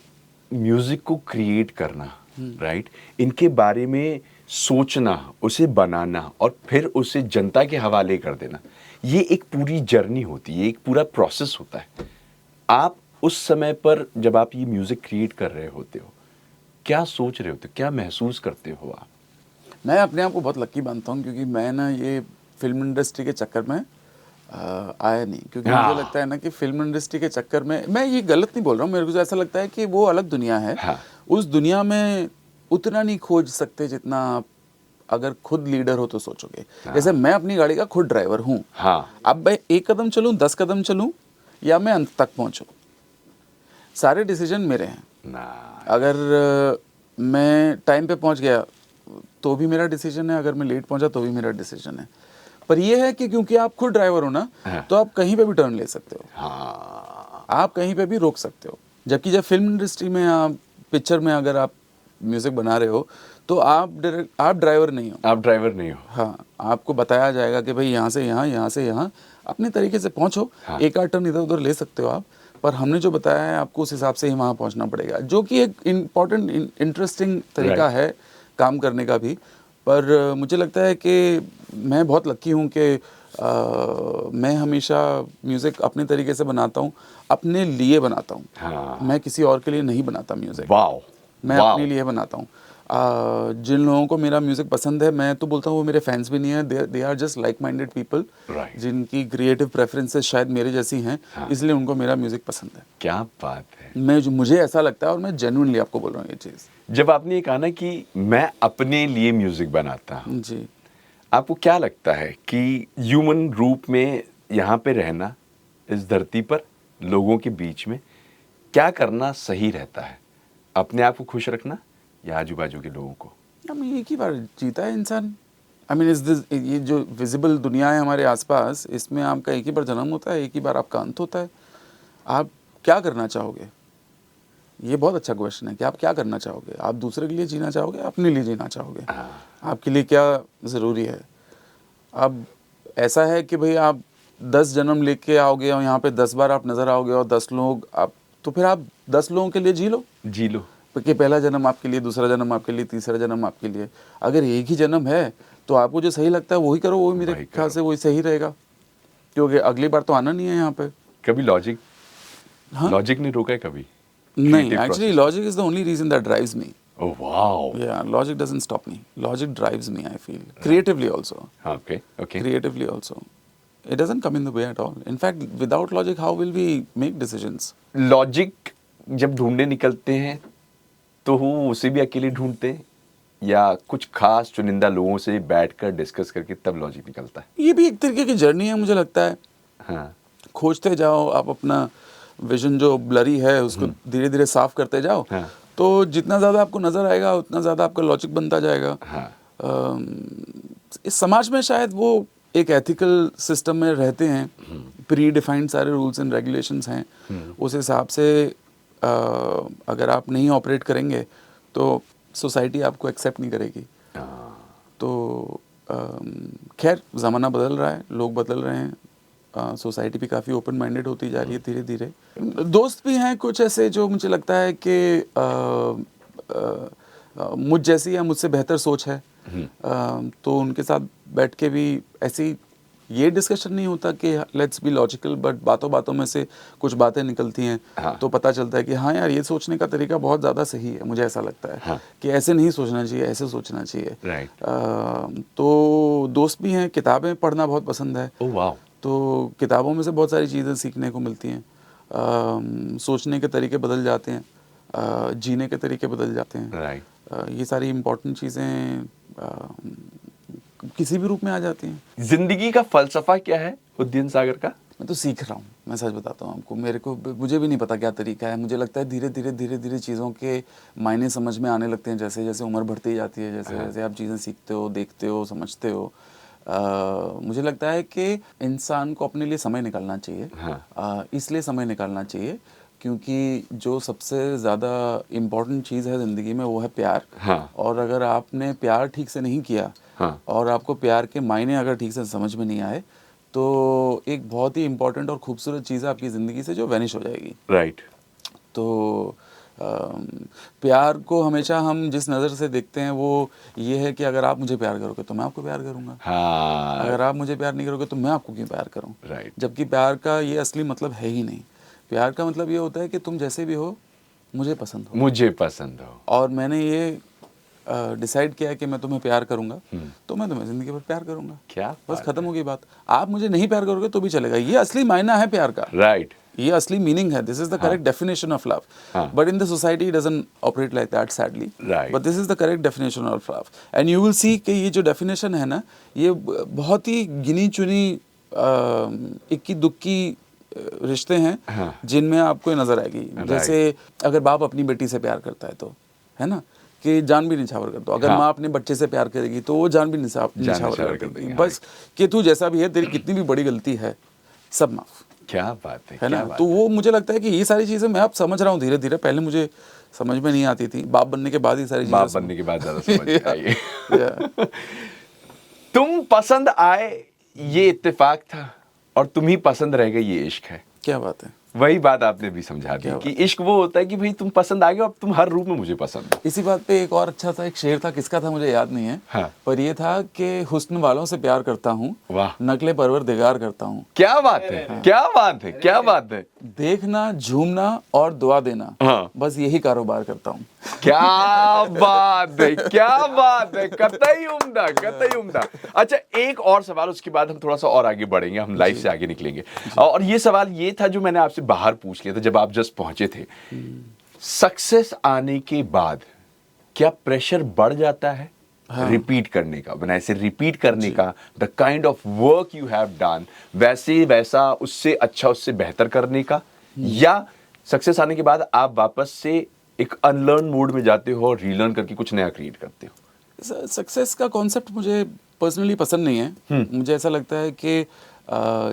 म्यूजिक को क्रिएट करना, राइट, इनके बारे में सोचना, उसे बनाना और फिर उसे जनता के हवाले कर देना, ये एक पूरी जर्नी होती है, एक पूरा प्रोसेस होता है। आप उस समय पर जब आप ये म्यूजिक क्रिएट कर रहे होते हो, क्या सोच रहे होते हो, क्या महसूस करते हो आप? मैं अपने आप को बहुत लकी मानता हूँ, क्योंकि मैं ना ये फिल्म इंडस्ट्री के चक्कर में आया नहीं। क्योंकि मुझे लगता है ना कि फिल्म इंडस्ट्री के चक्कर में, मैं ये गलत नहीं बोल रहा हूँ, मेरे को ऐसा लगता है कि वो अलग दुनिया है। हाँ। उस दुनिया में उतना नहीं खोज सकते जितना आप अगर खुद लीडर हो तो सोचोगे। जैसे मैं अपनी गाड़ी का खुद ड्राइवर हूँ। हाँ। अब मैं 1 कदम चलूँ, 10 कदम चलूँ या मैं अंत तक पहुँचूँ, सारे डिसीजन मेरे हैं। अगर मैं टाइम पे पहुंच गया तो भी मेरा डिसीजन है, अगर मैं लेट पहुंचा तो भी मेरा डिसीजन है। पर ये है कि क्योंकि आप खुद ड्राइवर हो ना, तो आप कहीं पे भी टर्न ले सकते हो। हाँ। आप कहीं पे भी रोक सकते हो। जबकि जब फिल्म इंडस्ट्री में, आप पिक्चर में अगर आप म्यूजिक बना रहे हो तो आप ड्राइवर नहीं हो। आप ड्राइवर नहीं हो। हाँ, आपको बताया जाएगा कि भाई यहाँ से यहाँ, यहाँ से यहाँ, अपने तरीके से पहुँचो। हाँ। एक आध टर्न इधर उधर ले सकते हो आप, पर हमने जो बताया है आपको उस हिसाब से ही वहाँ पहुँचना पड़ेगा, जो कि एक इम्पॉर्टेंट इंटरेस्टिंग तरीका है काम करने का भी। पर मुझे लगता है कि मैं बहुत लकी हूँ कि मैं हमेशा म्यूज़िक अपने तरीके से बनाता हूँ, अपने लिए बनाता हूँ। हाँ। मैं किसी और के लिए नहीं बनाता म्यूज़िक। वाओ। मैं अपने लिए बनाता हूँ। जिन लोगों को मेरा म्यूज़िक पसंद है, मैं तो बोलता हूँ वो मेरे फैंस भी नहीं है, they are just like minded people, जिनकी क्रिएटिव प्रेफरेंसेस शायद मेरे जैसी हैं। हाँ। इसलिए उनको मेरा म्यूज़िक पसंद है। क्या बात है। मुझे ऐसा लगता है, और मैं जेन्युइनली आपको बोल रहा हूँ ये चीज़। जब आपने ये कहा ना कि मैं अपने लिए म्यूजिक बनाता हूँ, जी, आपको क्या लगता है कि ह्यूमन रूप में यहाँ पे रहना, इस धरती पर लोगों के बीच में क्या करना सही रहता है? अपने आप को खुश रखना या आजू बाजू के लोगों को? एक ही बार जीता है इंसान। ये जो विजिबल दुनिया है हमारे आसपास, इसमें आपका एक ही बार जन्म होता है, एक ही बार आपका अंत होता है। आप क्या करना चाहोगे? ये बहुत अच्छा क्वेश्चन है कि आप क्या करना चाहोगे। आप दूसरे के लिए जीना चाहोगे, अपने लिए जीना चाहोगे? आपके लिए क्या ज़रूरी है? अब ऐसा है कि भाई आप 10 जन्म लेके आओगे और यहाँ पे 10 बार आप नज़र आओगे और 10 लोग आप, तो फिर आप 10 लोगों के लिए जी लो कि पहला जन्म आपके लिए, दूसरा जन्म आपके लिए, तीसरा जन्म आपके लिए। अगर एक ही जन्म है तो आपको जो सही लगता है वही करो, वही मेरे ख्याल से वही सही रहेगा, क्योंकि अगली बार तो आना नहीं है यहाँ पे। कभी लॉजिक ने रोका है कभी? नहीं, actually logic is the only reason that drives me. Oh wow. Yeah, logic doesn't stop me. Logic drives me, I feel. Creatively also. Okay. Creatively also. It doesn't come in the way at all. In fact, without logic, how will we make decisions? Logic जब ढूंढने निकलते हैं तो वो उसे भी अकेले ढूंढते हैं या कुछ खास चुनिंदा लोगों से बैठकर डिस्कस करके तब लॉजिक निकलता है? ये भी एक तरीके की जर्नी है, मुझे लगता है. हाँ. खोजते जाओ, आप अपना विजन जो ब्लरी है उसको धीरे धीरे साफ करते जाओ. हाँ. तो जितना ज़्यादा आपको नज़र आएगा उतना ज़्यादा आपका लॉजिक बनता जाएगा. हाँ. इस समाज में शायद वो एक एथिकल सिस्टम में रहते हैं, प्री डिफाइंड सारे रूल्स एंड रेगुलेशंस हैं. उस हिसाब से अगर आप नहीं ऑपरेट करेंगे तो सोसाइटी आपको एक्सेप्ट नहीं करेगी. तो खैर ज़माना बदल रहा है, लोग बदल रहे हैं, सोसाइटी भी काफ़ी ओपन माइंडेड होती जा रही है धीरे धीरे. दोस्त भी हैं कुछ ऐसे जो मुझे लगता है कि मुझ जैसी या मुझसे बेहतर सोच है. तो उनके साथ बैठ के भी ऐसी ये डिस्कशन नहीं होता कि लेट्स बी लॉजिकल, बट बातों बातों में से कुछ बातें निकलती हैं. हाँ. तो पता चलता है कि हाँ यार, ये सोचने का तरीका बहुत ज़्यादा सही है. मुझे ऐसा लगता है हाँ. कि ऐसे नहीं सोचना चाहिए, ऐसे सोचना चाहिए. राइट. तो दोस्त भी हैं. किताबें पढ़ना बहुत पसंद है. ओह वाह. तो किताबों में से बहुत सारी चीज़ें सीखने को मिलती हैं. सोचने के तरीके बदल जाते हैं, जीने के तरीके बदल जाते हैं. राइट. ये सारी इम्पोर्टेंट चीज़ें किसी भी रूप में आ जाती हैं. जिंदगी का फलसफा क्या है उद्यन सागर का? मैं तो सीख रहा हूँ, मैं सच बताता हूँ आपको. मुझे भी नहीं पता क्या तरीका है. मुझे लगता है धीरे धीरे चीज़ों के मायने समझ में आने लगते हैं जैसे जैसे उम्र बढ़ती जाती है, जैसे जैसे आप चीज़ें सीखते हो, देखते हो, समझते हो. मुझे लगता है कि इंसान को अपने लिए समय निकालना चाहिए. हाँ. इसलिए समय निकालना चाहिए क्योंकि जो सबसे ज़्यादा इम्पोर्टेंट चीज़ है ज़िंदगी में वो है प्यार. हाँ. और अगर आपने प्यार ठीक से नहीं किया, हाँ. और आपको प्यार के मायने अगर ठीक से समझ में नहीं आए, तो एक बहुत ही इम्पोर्टेंट और खूबसूरत चीज़ है आपकी ज़िंदगी से जो वैनिश हो जाएगी. राइट. तो प्यार को हमेशा हम जिस नज़र से देखते हैं वो ये है कि अगर आप मुझे प्यार करोगे तो मैं आपको प्यार करूँगा. हाँ. अगर आप मुझे प्यार नहीं करोगे तो मैं आपको क्यों प्यार करूँ. राइट. जबकि प्यार का ये असली मतलब है ही नहीं. प्यार का मतलब ये होता है कि तुम जैसे भी हो मुझे पसंद हो. मुझे पसंद हो. और मैंने ये डिसाइड किया है कि मैं तुम्हें प्यार करूंगा, तो मैं तुम्हें ज़िंदगी भर प्यार करूंगा. क्या बस खत्म होगी बात. आप मुझे नहीं प्यार करोगे तो भी चलेगा. ये असली मायना है प्यार का. राइट. ये असली मीनिंग है. This is the correct definition of love. But in the society it doesn't operate like that sadly. But this is the correct definition of love. And you will see कि ये जो definition है ना, ये बहुत ही गिनी चुनी इक्की दुक्की रिश्ते हैं. हाँ. जिनमें आपको नजर आएगी. जैसे अगर बाप अपनी बेटी से प्यार करता है तो है ना कि जान भी निछावर कर दो. अगर हाँ. माँ अपने बच्चे से प्यार करेगी तो वो जान भी निछावर कर देगी. बस कि तू जैसा भी है, तेरी कितनी भी बड़ी गलती है, सब माफ. क्या बात है ना. तो वो मुझे लगता है कि ये सारी चीजें मैं अब समझ रहा हूँ धीरे धीरे. पहले मुझे समझ में नहीं आती थी. बाप बनने के बाद ही सारी चीजें. बाप बनने के बाद ज्यादा समझ में आई. तुम पसंद आए ये इत्तेफाक था और तुम ही पसंद रह गए ये इश्क है. क्या बात है. वही बात आपने भी समझा दी कि इश्क वो होता है कि भाई तुम पसंद आ गए, अब तुम हर रूप में मुझे पसंद हो. इसी बात पे एक और अच्छा सा एक शेर था, किसका था मुझे याद नहीं है. हाँ. पर ये था कि हुस्न वालों से प्यार करता हूँ, वाह, नकले परवरदिगार करता हूँ. क्या बात है. हाँ. क्या बात है. क्या बात है. देखना, झूमना और दुआ देना. हाँ. बस यही कारोबार करता हूँ. क्या बात है. क्या बात है. कतई उम्दा, कतई उम्दा. अच्छा, एक और सवाल, उसके बाद हम थोड़ा सा और आगे बढ़ेंगे, हम लाइफ से आगे निकलेंगे. और ये सवाल ये था जो मैंने आपसे बाहर पूछ लिया था जब आप जस्ट पहुंचे थे. सक्सेस आने के बाद क्या प्रेशर बढ़ जाता है? हाँ. रिपीट करने का, बनाए से रिपीट करने का, the kind of work you have done, वैसे वैसा उससे अच्छा, उससे बेहतर करने का, या सक्सेस आने के बाद आप वापस से एक अनलर्न मोड में जाते हो और रीलर्न करके कुछ नया क्रिएट करते हो? सक्सेस का कॉन्सेप्ट मुझे पर्सनली पसंद नहीं है. मुझे ऐसा लगता है कि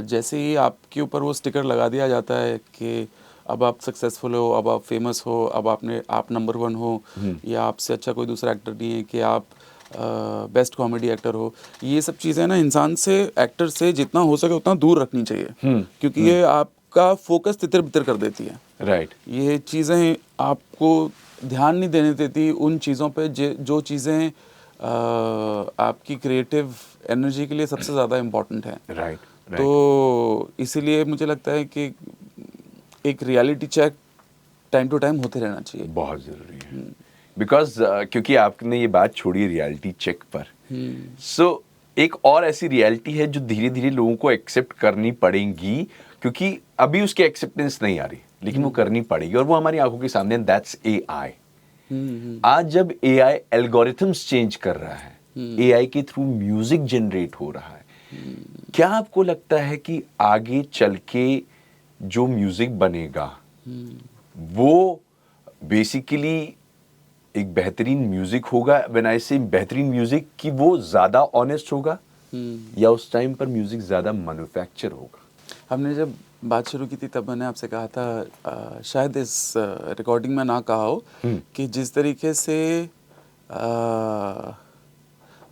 जैसे ही आपके ऊपर वो स्टिकर लगा दिया जाता है कि अब आप सक्सेसफुल हो, अब आप फेमस हो, अब आप नंबर 1 हो, या आपसे अच्छा कोई दूसरा एक्टर नहीं है, कि आप बेस्ट कॉमेडी एक्टर हो. ये सब चीज़ें ना इंसान से, एक्टर से जितना हो सके उतना दूर रखनी चाहिए. क्योंकि ये आपका फोकस तितर बितर कर देती है. राइट. ये चीज़ें आपको ध्यान नहीं देने देती उन चीज़ों पे जो चीज़ें आपकी क्रिएटिव एनर्जी के लिए सबसे ज़्यादा इम्पोर्टेंट है. राइट. तो इसीलिए मुझे लगता है कि एक reality check time to time होते रहना चाहिए. बहुत ज़रूरी है. बिकॉज क्योंकि आपने ये बात छोड़ी रियलिटी चेक पर, सो एक और ऐसी रियलिटी है जो धीरे धीरे लोगों को एक्सेप्ट करनी पड़ेगी, क्योंकि अभी उसकी एक्सेप्टेंस नहीं आ रही, लेकिन वो करनी पड़ेगी, और वो हमारी आंखों के सामने, दैट्स एआई। आज जब एआई एल्गोरिथम्स चेंज कर रहा है, एआई के थ्रू म्यूजिक जनरेट हो रहा है, क्या आपको लगता है कि आगे चल के जो म्यूजिक बनेगा वो बेसिकली एक बेहतरीन म्यूजिक होगा? व्हेन आई से बेहतरीन म्यूजिक, कि वो ज्यादा ऑनेस्ट होगा या उस टाइम पर म्यूजिक ज्यादा मैन्युफैक्चर होगा? हमने जब बात शुरू की थी तब मैंने आपसे कहा था, शायद इस रिकॉर्डिंग में ना कहा हो, कि जिस तरीके से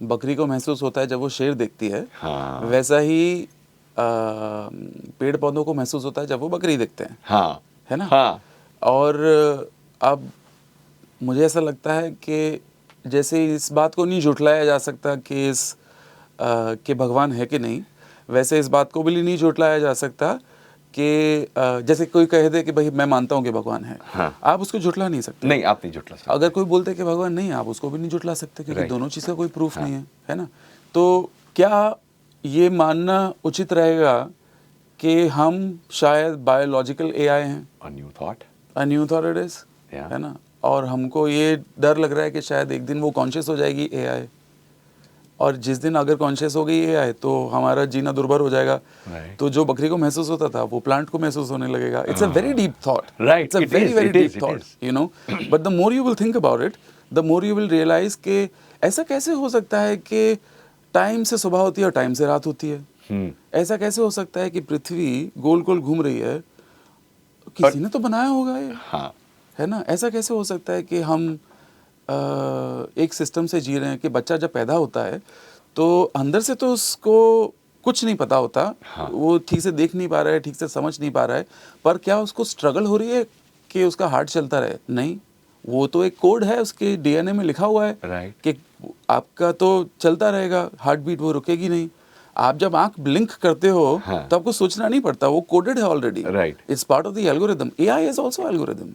बकरी को महसूस होता है जब वो शेर देखती है, हाँ। वैसा ही पेड़ पौधों को महसूस होता है जब वो बकरी देखते हैं, हाँ, है ना? हाँ, और अब मुझे ऐसा लगता है कि जैसे इस बात को नहीं झुठलाया जा सकता कि कि भगवान है कि नहीं, वैसे इस बात को भी नहीं झुठलाया जा सकता कि जैसे कोई कह दे कि भाई मैं मानता हूँ कि भगवान है, हाँ। आप उसको झुठला नहीं सकते। नहीं, आप नहीं झुठला सकते। अगर कोई बोलते कि भगवान नहीं, आप उसको भी नहीं झुठला सकते, क्योंकि Right. दोनों चीज़ का कोई प्रूफ नहीं है ना? तो क्या ये मानना उचित रहेगा कि हम शायद बायोलॉजिकल एआई हैं, A new thought? A new thought it is, Yeah. है ना? और हमको ये डर लग रहा है कि शायद एक दिन वो कॉन्शियस हो जाएगी एआई, और जिस दिन अगर कॉन्शियस हो गई एआई तो हमारा जीना दुर्भर हो जाएगा। Right. तो जो बकरी को महसूस होता था वो प्लांट को महसूस होने लगेगा। It's a very deep thought, Right. It's a It very is, very it is, deep it thought, is. You know, but the more you will think about it, the more you will realize कि ऐसा कैसे हो सकता है कि time से सुबह होती है और टाइम से रात होती है। ऐसा कैसे हो सकता है कि पृथ्वी गोल गोल घूम रही है, किसी ने तो बनाया होगा ये, हाँ, है ना? ऐसा कैसे हो सकता है कि हम एक सिस्टम से जी रहे हैं कि बच्चा जब पैदा होता है तो अंदर से तो उसको कुछ नहीं पता होता, हाँ। वो ठीक से देख नहीं पा रहा है, ठीक से समझ नहीं पा रहा है, पर क्या उसको स्ट्रगल हो रही है कि उसका हार्ट चलता रहे? नहीं, वो तो एक कोड है, उसके डीएनए में लिखा हुआ है Right. कि आपका तो चलता रहेगा, हार्ट बीट वो रुकेगी नहीं। आप जब आंख ब्लिंक करते हो हाँ। तो आपको सोचना नहीं पड़ता, वो कोडेड है already, Right. It's part of the algorithm. AI is also algorithm,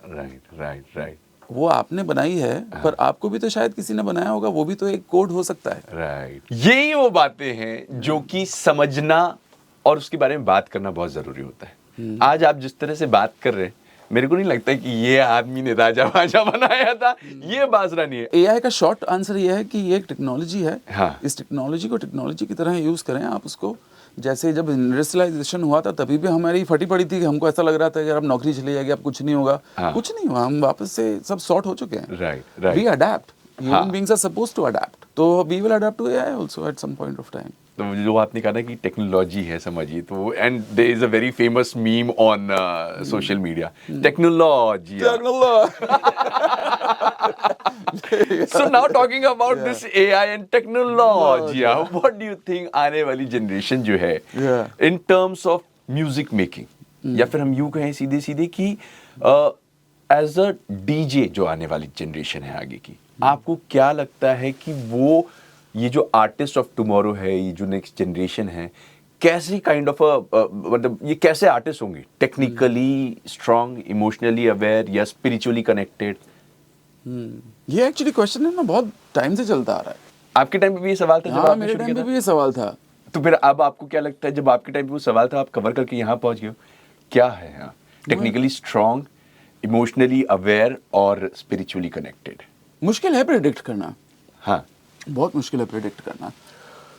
right. वो आपने बनाई है, पर आपको भी तो शायद किसी ने बनाया होगा, वो भी तो एक कोड हो सकता है। राइट, यही वो बातें हैं जो कि समझना और उसके बारे में बात करना बहुत जरूरी होता है। आज आप जिस तरह से बात कर रहे हैं, मेरे को नहीं लगता कि ये आदमी ने राजा वाजा बनाया था, ये बाजरा नहीं है। एआई का शॉर्ट आंसर ये है कि ये एक टेक्नोलॉजी है, हाँ। इस टेक्नोलॉजी को टेक्नोलॉजी की तरह यूज़ करें आप उसको। जैसे जब इंडस्ट्रियलाइजेशन हुआ था तभी भी हमारी फटी पड़ी थी, हमको ऐसा लग रहा था यार अब नौकरी चली जाएगी, अब कुछ नहीं होगा। हाँ। कुछ नहीं हुआ, हम वापस से सब सॉर्ट हो चुके हैं। Right, right. वी अडैप्ट, हाँ। Human beings are supposed to adapt, तो we will adapt to AI also at some point of time. तो जो आपने कहा ना कि टेक्नोलॉजी है, समझिए, तो and there is a very famous meme on social media, technology. So now talking about this AI and technology, what do you think आने वाली जनरेशन जो है in terms of music making, या फिर हम यूं कहें सीधे सीधे कि एज अ डीजे जो आने वाली जनरेशन है आगे की, आपको क्या लगता है कि वो ये जो आर्टिस्ट ऑफ टुमारो है, ये जो नेक्स्ट जनरेशन है, कैसे काइंड ऑफ मतलब ये कैसे आर्टिस्ट होंगे? टेक्निकली स्ट्रांग, इमोशनली अवेयर, या स्पिरिचुअली कनेक्टेड? ये एक्चुअली क्वेश्चन है ना, बहुत टाइम से चलता आ रहा है। आपके टाइम पे भी ये सवाल था जब हाँ, आपने मेरे शुरू टाइम किया पे था? भी ये सवाल था। तो फिर अब आपको क्या लगता है, जब आपके टाइम पे वो सवाल था, आप कवर करके यहाँ पहुंच गए हो, क्या है यहाँ? टेक्निकली स्ट्रांग, इमोशनली अवेयर और स्पिरिचुअली कनेक्टेड? मुश्किल है प्रेडिक्ट करना, हाँ, बहुत मुश्किल है प्रेडिक्ट करना।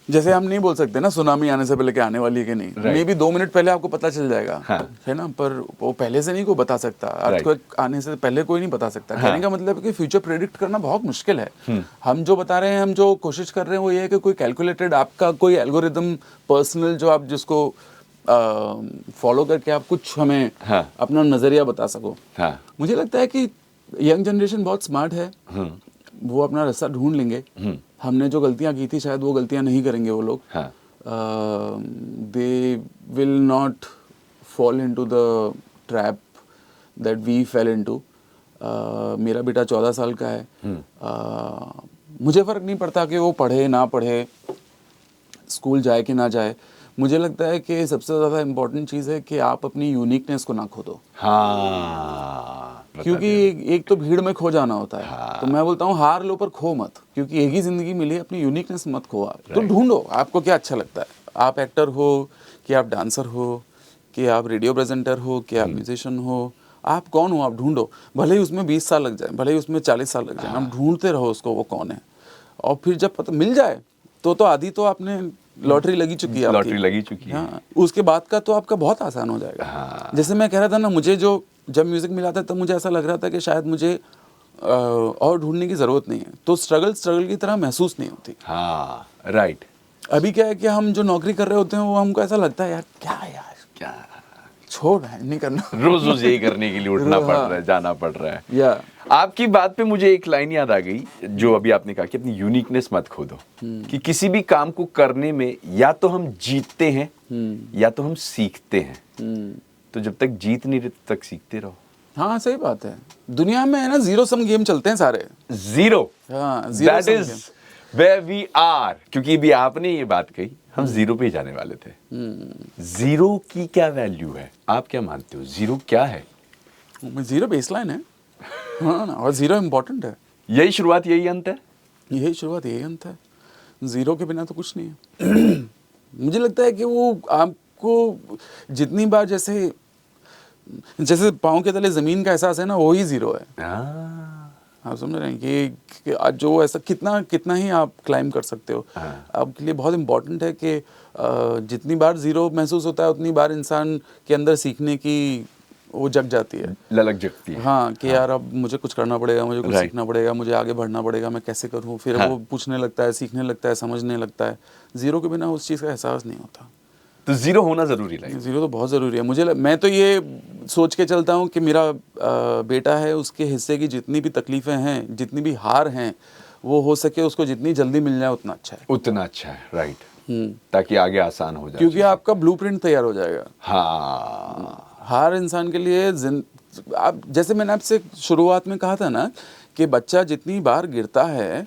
जैसे हम नहीं बोल सकते ना सुनामी आने से पहले कि आने वाली है कि नहीं, Right. मे बी 2 मिनट पहले आपको पता चल जाएगा, हाँ. है ना, पर वो पहले से नहीं कोई बता सकता। अर्थक्वेक आने से पहले कोई नहीं बता सकता। हाँ. कहने का मतलब है कि फ्यूचर प्रेडिक्ट करना बहुत मुश्किल है। हम जो बता रहे हैं, हम जो कोशिश कर रहे हैं, वो ये है कि कोई कैलकुलेटेड आपका कोई एल्गोरिदम पर्सनल जो आप जिसको फॉलो करके आप कुछ हमें हाँ. अपना नजरिया बता सको। हाँ, मुझे लगता है कि यंग जनरेशन बहुत स्मार्ट है, वो अपना रास्ता ढूंढ लेंगे। हमने जो गलतियां की थी शायद वो गलतियां नहीं करेंगे वो लोग। हाँ. They will not fall into the trap that we fell into. मेरा बेटा 14 साल का है, मुझे फ़र्क नहीं पड़ता कि वो पढ़े ना पढ़े, स्कूल जाए कि ना जाए। मुझे लगता है कि सबसे ज़्यादा इम्पोर्टेंट चीज़ है कि आप अपनी यूनिकनेस को ना खो दो। हाँ, क्योंकि एक तो भीड़ में खो जाना होता है। तो मैं बोलता हूँ हार लो पर खो मत, क्योंकि एक ही जिंदगी मिली है, अपनी यूनिकनेस मत खो आप। तो ढूंढो आपको क्या अच्छा लगता है। आप एक्टर हो कि आप डांसर हो कि आप रेडियो प्रेजेंटर हो कि आप म्यूजिशियन हो, आप कौन हो आप ढूंढो। भले ही उसमें 20 साल लग जाए, भले ही उसमें 40 साल लग जाए, आप ढूंढते रहो उसको वो कौन है। और फिर जब पता मिल जाए तो आधी तो आपने लॉटरी लगी चुकी है आपकी। लॉटरी लगी चुकी है। हाँ, उसके बाद का तो आपका बहुत आसान हो जाएगा। जैसे मैं कह रहा था ना, मुझे जब म्यूजिक मिला था तब मुझे ऐसा लग रहा था कि शायद मुझे और ढूंढने की जरूरत नहीं है, तो स्ट्रगल की तरह महसूस नहीं होती। हाँ राइट। अभी क्या है कि हम जो नौकरी कर रहे होते हैं वो हमको ऐसा लगता है यार क्या छोड़ है नहीं करना। रोज रोज यही करने के लिए उठना पड़ रहा है, जाना पड़ रहा है। या आपकी बात पे मुझे एक लाइन याद आ गई, जो अभी आपने कहा कि अपनी यूनिकनेस मत खो दो। कि किसी भी काम को करने में या तो हम जीतते हैं या तो हम सीखते हैं। तो जब तक जीत नहीं रहे तब तक सीखते रहो। हाँ सही बात है। दुनिया में है ना जीरो सम गेम चलते हैं सारे। जीरो, हाँ that is where we are. क्योंकि भी आपने ये बात कही, हम जीरो पे ही जाने वाले थे। जीरो की क्या वैल्यू है, आप क्या मानते हो? जीरो क्या है? जीरो बेसलाइन है। हाँ ना, और जीरो इम्पोर्टेंट है। यही शुरुआत यही अंत है। यही शुरुआत यही अंत है। जीरो के बिना तो कुछ नहीं है। मुझे लगता है कि वो आपको जितनी बार जैसे पाँव के तले जमीन का एहसास है ना, वो ही जीरो है। आप समझ रहे हैं कि आज जो ऐसा कितना ही आप क्लाइंब कर सकते हो। आपके लिए बहुत इम्पोर्टेंट है कि जितनी बार जीरो महसूस होता है उतनी बार इंसान के अंदर सीखने की वो जग जाती है, ललक जगती है। हाँ कि यार अब मुझे कुछ करना पड़ेगा, मुझे कुछ सीखना पड़ेगा, मुझे आगे बढ़ना पड़ेगा, मैं कैसे करूँ। फिर वो पूछने लगता है, सीखने लगता है, समझने लगता है। जीरो के बिना उस चीज़ का एहसास नहीं होता। तो जीरो होना जरूरी है। जीरो तो बहुत ज़रूरी है। मैं तो ये सोच के चलता हूँ कि मेरा बेटा है, उसके हिस्से की जितनी भी तकलीफ़ें हैं, जितनी भी हार हैं, वो हो सके उसको जितनी जल्दी मिल जाए उतना अच्छा है। उतना अच्छा है, राइट। ताकि आगे आसान हो जाए, क्योंकि आपका ब्लूप्रिंट तैयार हो जाएगा। हाँ, हर इंसान के लिए आप जैसे मैंने आपसे शुरुआत में कहा था ना कि बच्चा जितनी बार गिरता है,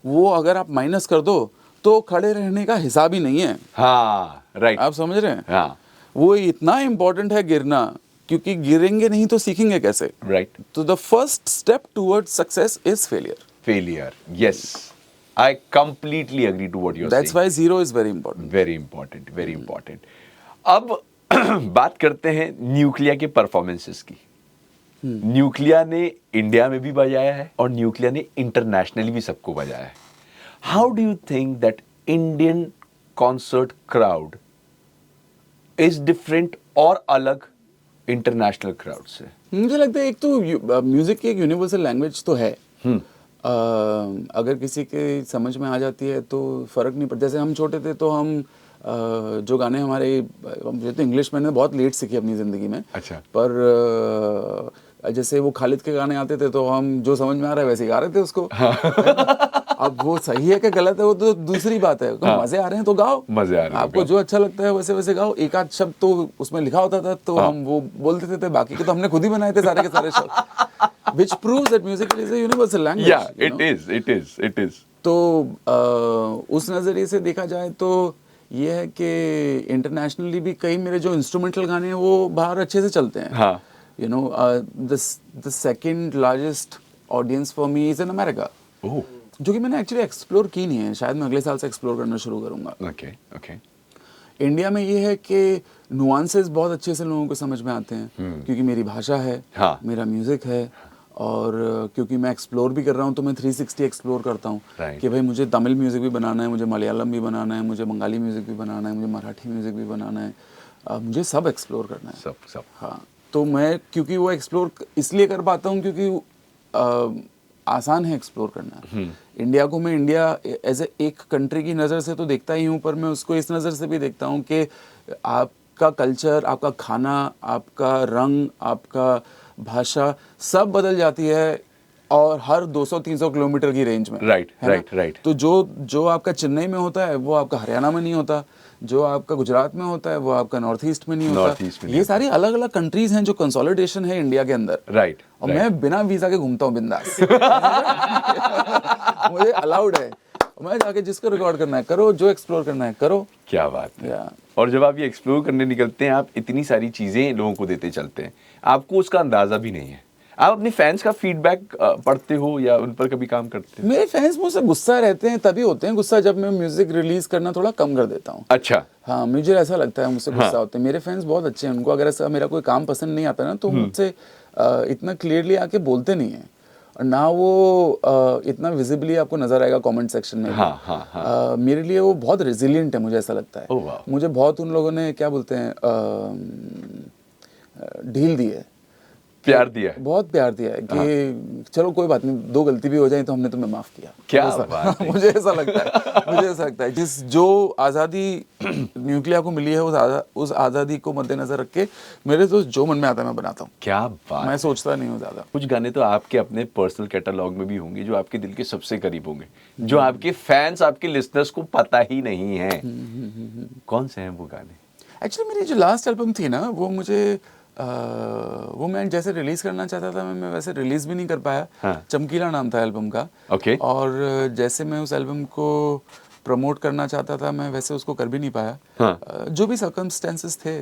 वो अगर आप माइनस कर दो तो खड़े रहने का हिसाब ही नहीं है। हाँ राइट, आप समझ रहे हैं? हाँ, वो इतना इम्पोर्टेंट है गिरना, क्योंकि गिरेंगे नहीं तो सीखेंगे कैसे? राइट। तो the first step towards success is failure. Yes, I completely agree to what you are saying. That's why zero is very important. Very important, very important. अब बात करते हैं न्यूक्लिया के परफॉर्मेंसेस की। न्यूक्लिया ने इंडिया में भी बजाया है और न्यूक्लिया ने इंटरनेशनली भी सबको बजाया है। How do you think that Indian concert crowd is different और अलग इंटरनेशनल क्राउड से? मुझे लगता है एक तो म्यूजिक की एक यूनिवर्सल लैंग्वेज तो है। अगर किसी के समझ में आ जाती है तो फर्क नहीं पड़ता। जैसे हम छोटे थे तो हम जो गाने हमारे, मुझे तो इंग्लिश मैंने बहुत लेट सीखी अपनी ज़िंदगी में। अच्छा। पर जैसे वो खालिद के गाने आते थे तो हम जो समझ में आ रहा है वैसे गा रहे थे उसको। अब वो सही है कि गलत है वो तो दूसरी बात है। मजे आ रहे हैं तो गाओ, मजे आ रहे हैं, आपको जो अच्छा लगता है वैसे वैसे गाओ। एक आध शब्द तो उसमें लिखा होता था तो हम वो बोल देते थे, बाकी के तो हमने खुद ही बनाए थे सारे के सारे शब्द। Which proves that music is a universal language. Yeah, it is. तो उस नज़रिए से देखा जाए तो ये है कि इंटरनेशनली भी कई मेरे जो इंस्ट्रूमेंटल गाने हैं वो बाहर अच्छे से चलते हैं। हाँ। You know, the second largest audience for me is in America. ओह, जो कि मैंने एक्चुअली एक्सप्लोर की नहीं है, शायद मैं अगले साल से एक्सप्लोर करना शुरू करूंगा। ओके। इंडिया में ये है कि नुआंसेस बहुत अच्छे से लोगों को समझ में आते हैं, क्योंकि मेरी भाषा है, मेरा म्यूजिक है, और क्योंकि मैं एक्सप्लोर भी कर रहा हूँ तो मैं 360 एक्सप्लोर करता हूँ कि भाई मुझे तमिल म्यूज़िक भी बनाना है, मुझे मलयालम भी बनाना है, मुझे बंगाली म्यूज़िक भी बनाना है, मुझे मराठी म्यूज़िक भी बनाना है, मुझे सब एक्सप्लोर करना है। सब। हाँ, तो मैं क्योंकि वो एक्सप्लोर इसलिए कर पाता हूँ क्योंकि आसान है एक्सप्लोर करना। इंडिया को मैं इंडिया एज एक कंट्री की नज़र से तो देखता ही हूँ, पर मैं उसको इस नज़र से भी देखता हूँ कि आपका कल्चर, आपका खाना, आपका रंग, आपका भाषा सब बदल जाती है, और हर 200-300 किलोमीटर की रेंज में। राइट। तो जो आपका चेन्नई में होता है वो आपका हरियाणा में नहीं होता, जो आपका गुजरात में होता है वो आपका नॉर्थ ईस्ट में नहीं होता। ये सारी अलग अलग कंट्रीज हैं जो कंसोलिडेशन है इंडिया के अंदर। राइट। और मैं बिना वीजा के घूमता हूँ बिंदास। मुझे अलाउड है, मैं जाके जिसको रिकॉर्ड करना है करो, जो एक्सप्लोर करना है करो। क्या बात है। और जब आप ये एक्सप्लोर करने निकलते हैं, आप इतनी सारी चीजें लोगों को देते चलते हैं, आपको उसका अंदाजा भी नहीं है। आप अपने फैंस का फीडबैक पढ़ते हो या उन पर कभी काम करते हो? मेरे फैंस मुझसे गुस्सा रहते हैं, तभी होते हैं गुस्सा जब मैं म्यूजिक रिलीज करना थोड़ा कम कर देता हूँ। अच्छा। हाँ, मुझे ऐसा लगता है मुझसे गुस्सा हाँ। होते हैं। मेरे फैंस बहुत अच्छे हैं, उनको अगर ऐसा मेरा कोई काम पसंद नहीं आता ना तो मुझसे इतना क्लियरली आके बोलते नहीं है, और ना वो इतना विजिबली आपको नजर आएगा कमेंट सेक्शन में भी। हाँ, हाँ, हाँ। मेरे लिए वो बहुत रेजिलियंट है, मुझे ऐसा लगता है। ओह, वाह। मुझे बहुत उन लोगों ने क्या बोलते हैं ढील दी है, प्यार दिया है। बहुत प्यार दिया है कि चलो कोई बात नहीं, 2 गलती भी हो जाए तो हमने तुम्हें माफ किया। क्या ऐसा- बात है। मुझे ऐसा लगता है, मुझे ऐसा लगता है जिस जो आज़ादी न्यूक्लिया को मिली है उस आज़ादी को मद्देनजर रख के मेरे तो जो मन में आता है मैं बनाता हूँ। क्या बात मैं है। सोचता नहीं हूँ ज़्यादा। कुछ गाने तो आपके अपने पर्सनल कैटलॉग में भी होंगे जो आपके दिल के सबसे करीब होंगे, जो आपके फैंस, आपके लिसनर्स को पता ही नहीं है। कौन से हैं वो गाने? एक्चुअली मेरी जो लास्ट एल्बम थी ना वो मुझे वो मैं जैसे रिलीज करना चाहता था मैं वैसे रिलीज भी नहीं कर पाया। हाँ। चमकीला नाम था एल्बम का। ओके। और जैसे मैं उस एल्बम को प्रमोट करना चाहता था मैं वैसे उसको कर भी नहीं पाया। हाँ। जो भी सर्कमस्टेंसेस थे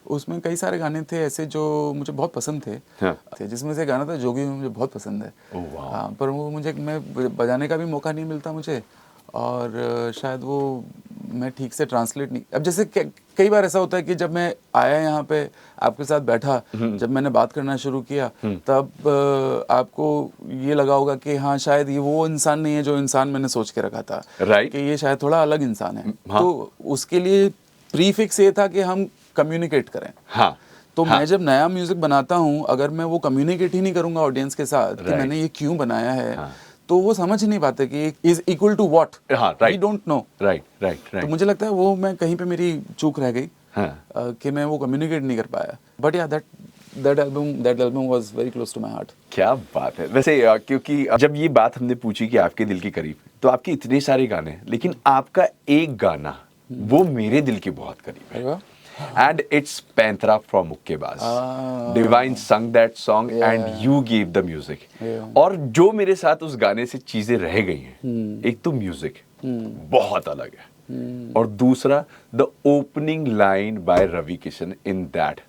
उसमें कई सारे गाने थे ऐसे जो मुझे बहुत पसंद थे। हाँ। जिसमें से गाना था जोगी मुझे बहुत पसंद है। ओह, वाह। हाँ, पर वो मुझे मैं बजाने का भी मौका नहीं मिलता मुझे, और शायद वो मैं ठीक से ट्रांसलेट नहीं। अब जैसे कई बार ऐसा होता है कि जब मैं आया यहाँ पे आपके साथ बैठा, जब मैंने बात करना शुरू किया तब आपको ये लगा होगा कि हाँ शायद ये वो इंसान नहीं है जो इंसान मैंने सोच के रखा था। राइट। कि ये शायद थोड़ा अलग इंसान है। हाँ। तो उसके लिए प्रीफिक्स ये था कि हम कम्युनिकेट करें। हाँ। तो हाँ। मैं जब नया म्यूजिक बनाता हूँ अगर मैं वो कम्युनिकेट ही नहीं करूंगा ऑडियंस के साथ कि Right. मैंने ये क्यों बनाया है, हाँ। तो वो समझ ही नहीं पाते कि इज इक्वल टू व्हाट। हाँ, right. We don't know. Right, right, तो राइट। मुझे लगता है वो मैं कहीं पे मेरी चूक रह गई। हाँ। कि मैं वो कम्युनिकेट नहीं कर पाया। But yeah that album was very close to my heart. क्या बात है। वैसे क्योंकि जब ये बात हमने पूछी कि आपके दिल के करीब, तो आपके इतने सारे गाने हैं, लेकिन आपका एक गाना वो मेरे दिल के बहुत करीब है। अरे वाह। And it's Panthera from Mukkebaz. Divine sung that song and you gave the music. और जो मेरे साथ उस गाने से चीजें रह गई हैं, एक तो म्यूजिक बहुत अलग है, और दूसरा the opening line by Ravi Kishan in that.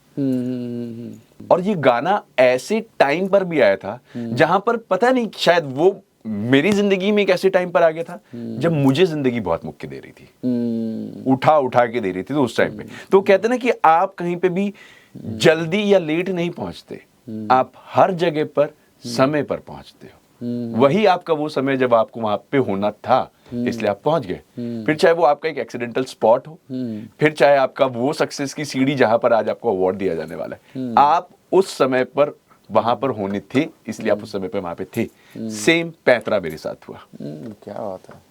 और ये गाना ऐसे टाइम पर भी आया था जहां पर पता नहीं शायद वो मेरी जिंदगी में एक ऐसे टाइम पर आ गया था जब मुझे जिंदगी बहुत मुक्के दे रही थी, उठा उठा के दे रही थी। तो उस टाइम पे तो कहते ना कि आप कहीं पे भी जल्दी या लेट नहीं पहुंचते, आप हर जगह पर समय पर पहुंचते हो। वही आपका वो समय जब आपको वहां पे होना था, इसलिए आप पहुंच गए। फिर चाहे वो आपका एक एक्सीडेंटल स्पॉट हो, फिर चाहे आपका वो सक्सेस की सीढ़ी जहां पर आज आपको अवार्ड दिया जाने वाला है, आप उस समय पर वहां पर होने थे, इसलिए आप उस समय पे वहां पे थे। सेम पैंतरा मेरे साथ हुआ। क्या बात है।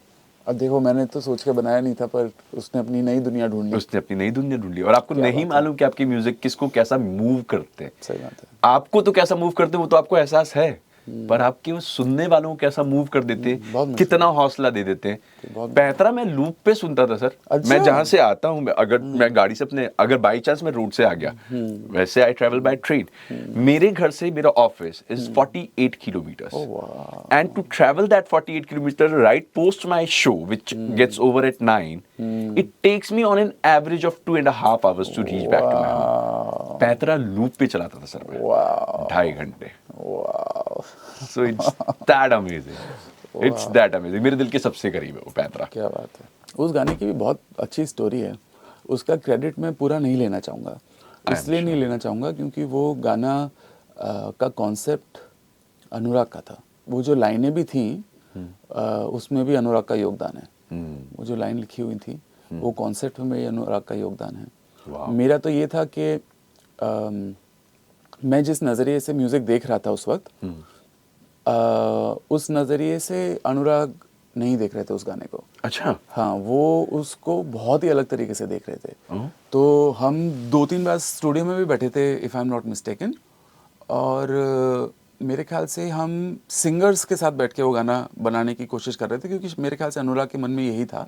अब देखो मैंने तो सोच के बनाया नहीं था पर उसने अपनी नई दुनिया ढूंढ ली। उसने अपनी नई दुनिया ढूंढ ली, और आपको नहीं मालूम कि आपकी म्यूजिक किसको कैसा मूव करते हैं। सही बात है। आपको तो कैसा मूव करते हैं वो तो आपको एहसास है, पर आपके वो सुनने वालों को कैसा मूव कर देते हैं, बहुत कितना हौसला दे देते हैं। पैंतरा मैं लूप पे सुनता था सर। अच्छा। मैं जहां से आता हूं, अगर मैं गाड़ी से अपने, अगर बाई चांस मैं रोड से आ गया, वैसे आई ट्रेवल बाय ट्रेन, मेरे घर से मेरा office is 48 kilometers, and to travel that 48 kilometer right post my show which gets over at 9, it takes me on an average of 2.5 hours to reach back to my home. पैंतरा loop पे चलाता था sir मैं 2.5 घंटे। So it's that amazing. It's that amazing. मेरे दिल के सबसे करीब है वो पैंतरा। क्या बात है। उस गाने की भी बहुत अच्छी स्टोरी है। उसका क्रेडिट मैं पूरा नहीं लेना चाहूँगा, इसलिए नहीं लेना चाहूँगा क्योंकि वो गाना का कॉन्सेप्ट अनुराग का था। वो जो लाइनें भी थी उसमें भी अनुराग का योगदान है। वो जो लाइन लिखी हुई थी वो कॉन्सेप्ट में भी अनुराग का योगदान है। मेरा तो ये था कि मैं जिस नज़रिए से म्यूज़िक देख रहा था उस वक्त, उस नज़रिए से अनुराग नहीं देख रहे थे उस गाने को। अच्छा। हाँ, वो उसको बहुत ही अलग तरीके से देख रहे थे। तो हम 2-3 बार स्टूडियो में भी बैठे थे if I am not mistaken, और मेरे ख्याल से हम सिंगर्स के साथ बैठ के वो गाना बनाने की कोशिश कर रहे थे, क्योंकि मेरे ख्याल से अनुराग के मन में यही था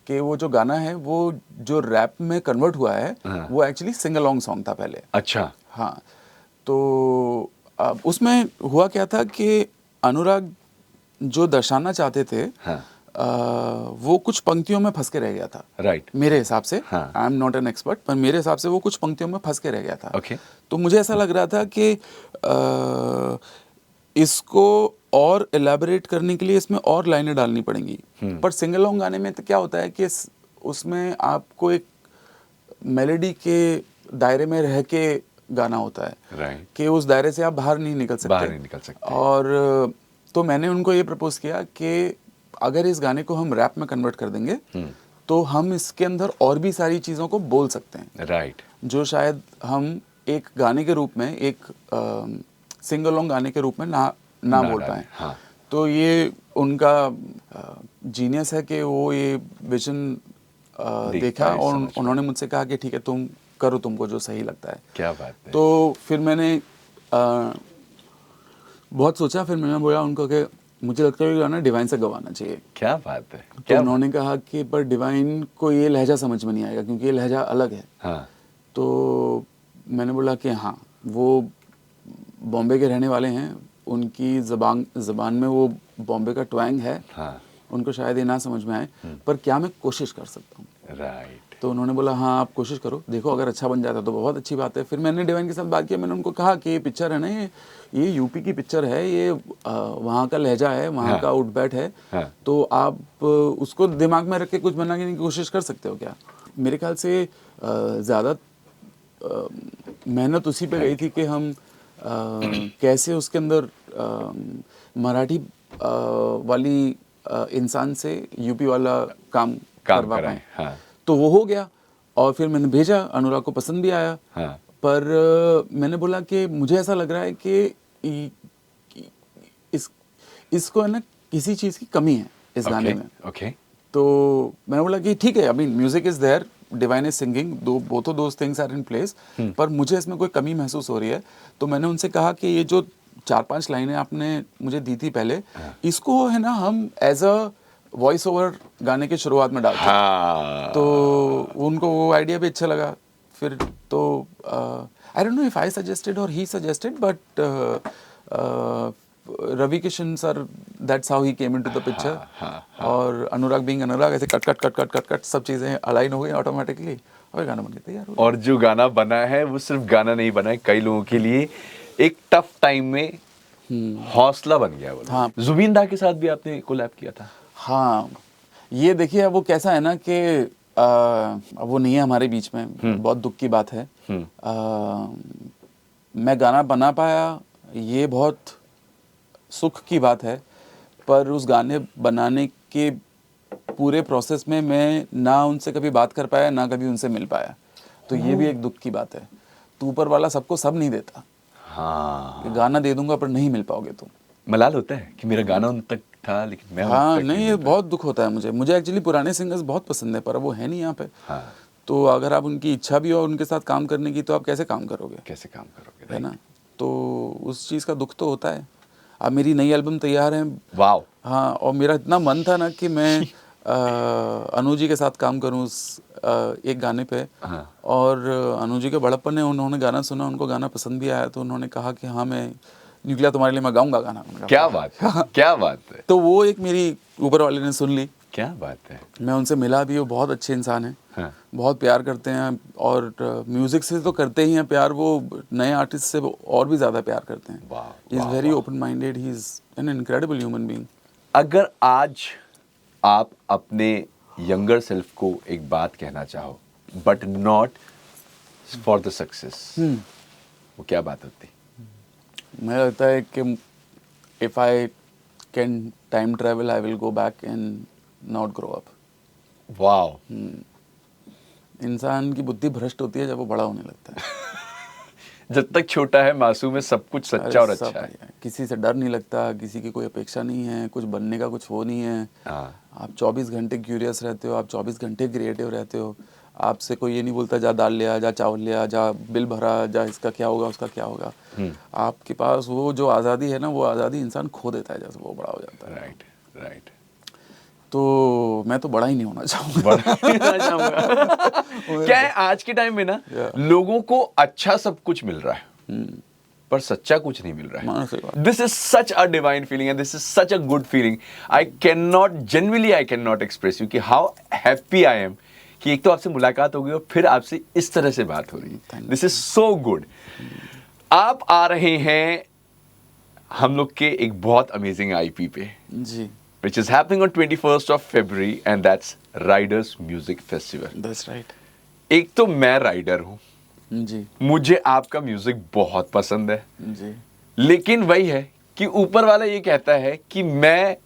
कि वो जो गाना है वो जो रैप में कन्वर्ट हुआ है वो एक्चुअली सिंग अलोंग सॉन्ग था पहले। अच्छा। हाँ, तो उसमें हुआ क्या था कि अनुराग जो दर्शाना चाहते थे वो कुछ पंक्तियों में फंस के रह गया था, राइट। मेरे हिसाब से। हाँ। I am not an expert, पर मेरे हिसाब से वो कुछ पंक्तियों में फंस के रह गया था। Okay. तो मुझे ऐसा लग रहा था कि इसको और एलैबोरेट करने के लिए इसमें और लाइनें डालनी पड़ेंगी। पर सिंगल लॉन्ग गाने में तो क्या होता है कि उसमें आपको एक मेलोडी के दायरे में रह के गाना होता है, राइट। कि उस दायरे से आप बाहर नहीं निकल सकते। और तो मैंने उनको ये प्रपोज किया कि अगर इस गाने को हम रैप में कन्वर्ट कर देंगे तो हम इसके अंदर और भी सारी चीज़ों को बोल सकते हैं, राइट। जो शायद हम एक गाने के रूप में, एक सिंगल लॉन्ग गाने के रूप में ना बोल पाए। हाँ। तो ये उनका जीनियस है कि वो ये विजन देखा और उन्होंने मुझसे कहा कि ठीक है, तुम करो, तुमको जो सही लगता है। क्या बात है। तो फिर मैंने बहुत सोचा, फिर मैंने बोला उनको कि मुझे लगता है कि गाना डिवाइन से गवाना चाहिए। क्या बात है। तो उन्होंने कहा कि पर डिवाइन को ये लहजा समझ में नहीं आएगा क्योंकि ये लहजा अलग है। हाँ। तो मैंने बोला कि हाँ, वो बॉम्बे के रहने वाले हैं, उनकी ज़बान में वो बॉम्बे का ट्वैंग है। हाँ। उनको शायद ये ना समझ में आए, पर क्या मैं कोशिश कर सकता हूँ। राइट। तो उन्होंने बोला हाँ आप कोशिश करो, देखो अगर अच्छा बन जाता तो बहुत अच्छी बात है। फिर मैंने डिवाइन के साथ बात किया, मैंने उनको कहा कि ये पिक्चर है ना, ये यूपी की पिक्चर है, ये वहाँ का लहजा है, वहाँ का आउटबैट है। तो आप उसको दिमाग में रख के कुछ बनाने की कोशिश कर सकते हो क्या। मेरे ख्याल से ज़्यादा मेहनत उसी पे गई थी कि हम कैसे उसके अंदर मराठी वाली इंसान से यूपी वाला काम करवा पाए। हाँ। तो वो हो गया और फिर मैंने भेजा, अनुराग को पसंद भी आया। हाँ। पर मैंने बोला कि मुझे ऐसा लग रहा है कि इसको है ना किसी चीज़ की कमी है इस गाने में। ओके। तो मैंने बोला कि ठीक है, अभी music is there, Divine is singing, both of those things are in place, पर मुझे इसमें कोई कमी महसूस हो रही है। तो मैंने उनसे कहा कि ये जो 4-5 लाइनें आपने मुझे दी थी पहले, इसको है ना हम एज अ वॉइस ओवर गाने के शुरुआत में डालते हैं। तो उनको वो आइडिया भी अच्छा लगा। फिर तो I don't know if I suggested or he suggested, but Ravi Kishan sir, that's how he came into the picture. और अनुराग बीइंग अनुराग, ऐसे cut cut cut cut cut cut सब चीज़ें अलाइन हो गई ऑटोमेटिकली और गाना बन गया तैयार। और जो गाना बना है वो सिर्फ गाना नहीं बना है, कई लोगों के लिए एक टफ टाइम में हौसला बन गया। हाँ। जुबीन दा के साथ भी आपने कोलैब किया था। हाँ, ये देखिए अब वो कैसा है ना कि अब वो नहीं है हमारे बीच में, बहुत दुख की बात है। मैं गाना बना पाया, ये बहुत सुख की बात है, पर उस गाने बनाने के पूरे प्रोसेस में मैं ना उनसे कभी बात कर पाया, ना कभी उनसे मिल पाया। तो ये भी एक दुख की बात है। तो ऊपर वाला सबको सब नहीं देता। हाँ। गाना दे दूंगा पर नहीं मिल पाओगे तुम। मलाल होता है कि मेरा गाना उन तक था लेकिन मैं हाँ नहीं, ये बहुत दुख होता है मुझे एक्चुअली पुराने सिंगर्स बहुत पसंद है, पर अब वो है नहीं यहाँ पे। हाँ। तो अगर आप उनकी इच्छा भी हो उनके साथ काम करने की, तो आप कैसे काम करोगे, है ना। तो उस चीज़ का दुख तो होता है। अब मेरी नई एल्बम तैयार है। वाव। हाँ, और मेरा इतना मन था ना कि मैं अनु जी के साथ काम करूँ उस एक गाने पे। हाँ। और अनु जी के बड़प्पन ने, उन्होंने गाना सुना, उनको गाना पसंद भी आया, तो उन्होंने कहा कि हाँ मैं न्यूक्लियर तुम्हारे लिए मैं गाऊंगा गाना। क्या बात है, क्या बात है। तो वो एक मेरी ऊपर वाले ने सुन ली। क्या बात है। मैं उनसे मिला भी, वो बहुत अच्छे इंसान हैं। हाँ। बहुत प्यार करते हैं और म्यूजिक से तो करते ही हैं प्यार, वो नए आर्टिस्ट से और भी ज़्यादा प्यार करते हैं। He is very open minded, he is an incredible human being. अगर आज आप अपने यंगर सेल्फ को एक बात कहना चाहो but not for the success, वो क्या बात होती? मुझे लगता है कि if I can time travel I will go back and not grow up. Wow. इंसान की बुद्धि भ्रष्ट होती है जब वो बड़ा होने लगता है। जब तक छोटा है मासूम है, सब कुछ सच्चा और अच्छा है। किसी से डर नहीं लगता, किसी की कोई अपेक्षा नहीं है, कुछ बनने का कुछ वो नहीं है। आप 24 घंटे क्यूरियस रहते हो, आप 24 घंटे क्रिएटिव रहते हो। आपसे कोई ये नहीं बोलता जा दाल लिया, जा चावल लिया, जा बिल भरा, जा इसका क्या होगा उसका क्या होगा। आपके पास वो जो आज़ादी है ना, वो आज़ादी इंसान खो देता है जैसे वो बड़ा हो जाता है। Right right. तो मैं तो बड़ा ही नहीं होना चाहूँगा। क्या है आज के टाइम में ना, लोगों को अच्छा सब कुछ मिल रहा है पर सच्चा कुछ नहीं मिल रहा है। हाँ, सही बात। This is such a divine feeling and this is such a good feeling. I can not express you कि हाउ हैप्पी आई एम कि एक तो आपसे मुलाकात हो गई और फिर आपसे इस तरह से बात हो रही है। This is so good. आप आ रहे हैं हम लोग के एक बहुत अमेजिंग आईपी पे, जी, which is happening on 21st of February and that's Riders Music Festival. That's right. एक तो मैं राइडर हूं, जी मुझे आपका म्यूजिक बहुत पसंद है, जी लेकिन वही है कि ऊपर वाला ये कहता है कि मैं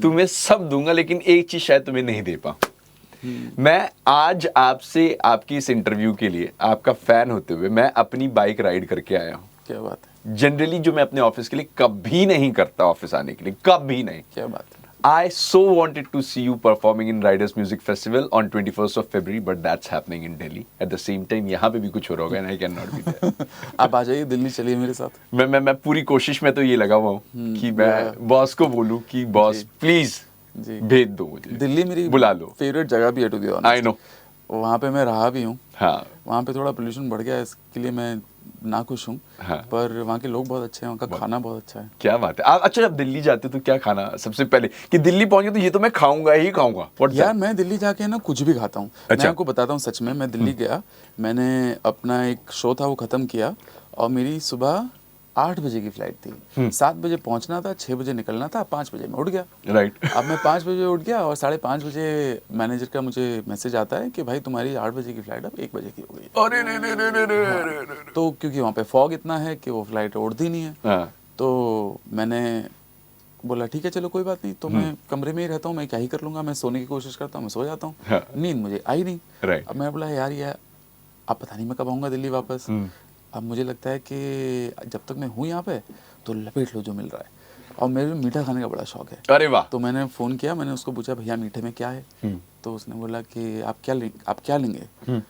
तुम्हें सब दूंगा लेकिन एक चीज शायद तुम्हें नहीं दे पाऊं। मैं आज आपसे आपकी इस इंटरव्यू के लिए आपका फैन होते हुए मैं अपनी बाइक राइड करके आया हूं। क्या बात है, जनरली जो मैं अपने ऑफिस के लिए कभी नहीं करता, ऑफिस आने के लिए कभी नहीं। क्या बात है। I so wanted to see you performing in Riders Music Festival on 21st of February, but that's happening in Delhi. At the same time, यहाँ पे भी कुछ हो रहा होगा and I cannot be there. आप आ जाइए दिल्ली, चलिए मेरे साथ। मैं पूरी कोशिश में तो ये लगा हुआ हूँ कि मैं बॉस को बोलूँ कि बॉस जी। प्लीज जी भेज दो मुझे, दिल्ली मेरी बुला लो। फेवरेट जगह भी है to be honest. I know. वहाँ पे मैं रहा भी हूँ। हाँ वहाँ पे थोड़ा पोल्यूशन बढ़ गया है, इसके लिए मैं नाखुश हूँ। हाँ। पर वहाँ के लोग बहुत अच्छे हैं, वहाँ का खाना बहुत अच्छा है। क्या बात है। आप अच्छा जब दिल्ली जाते हो तो क्या खाना सबसे पहले कि दिल्ली पहुंचे तो ये तो मैं खाऊंगा ही खाऊंगा? What's यार that? मैं दिल्ली जाके ना कुछ भी खाता हूँ। अच्छा। मैं आपको बताता हूँ सच में, मैं दिल्ली गया, मैंने अपना एक शो था वो ख़त्म किया और मेरी सुबह 8 बजे की फ्लाइट थी। 7 बजे पहुँचना था, 6 बजे निकलना था, 5 बजे मैं उठ गया। राइट। अब मैं 5 बजे उठ गया और 5:30 बजे मैनेजर का मुझे मैसेज आता है कि भाई तुम्हारी 8 बजे की फ्लाइट अब 1 बजे की हो गई है। अरे रे। तो क्योंकि वहाँ पे फॉग इतना है कि वो फ्लाइट उड़ती नहीं है। हाँ तो मैंने बोला ठीक है चलो कोई बात नहीं, तो मैं कमरे में ही रहता हूँ, मैं क्या ही कर लूँगा, मैं सोने की कोशिश करता हूँ, मैं सो जाता हूँ। हाँ। नींद मुझे आई नहीं। राइट। अब मैं बोला यार अब पता नहीं मैं कब आऊँगा दिल्ली वापस। अब मुझे लगता है कि जब तक मैं हूँ यहाँ पे तो लपेट लो जो मिल रहा है, और मेरे मीठा खाने का बड़ा शौक है। अरे वाह। तो मैंने फ़ोन किया, मैंने उसको पूछा भैया मीठे में क्या है। तो उसने बोला कि आप क्या लेंगे।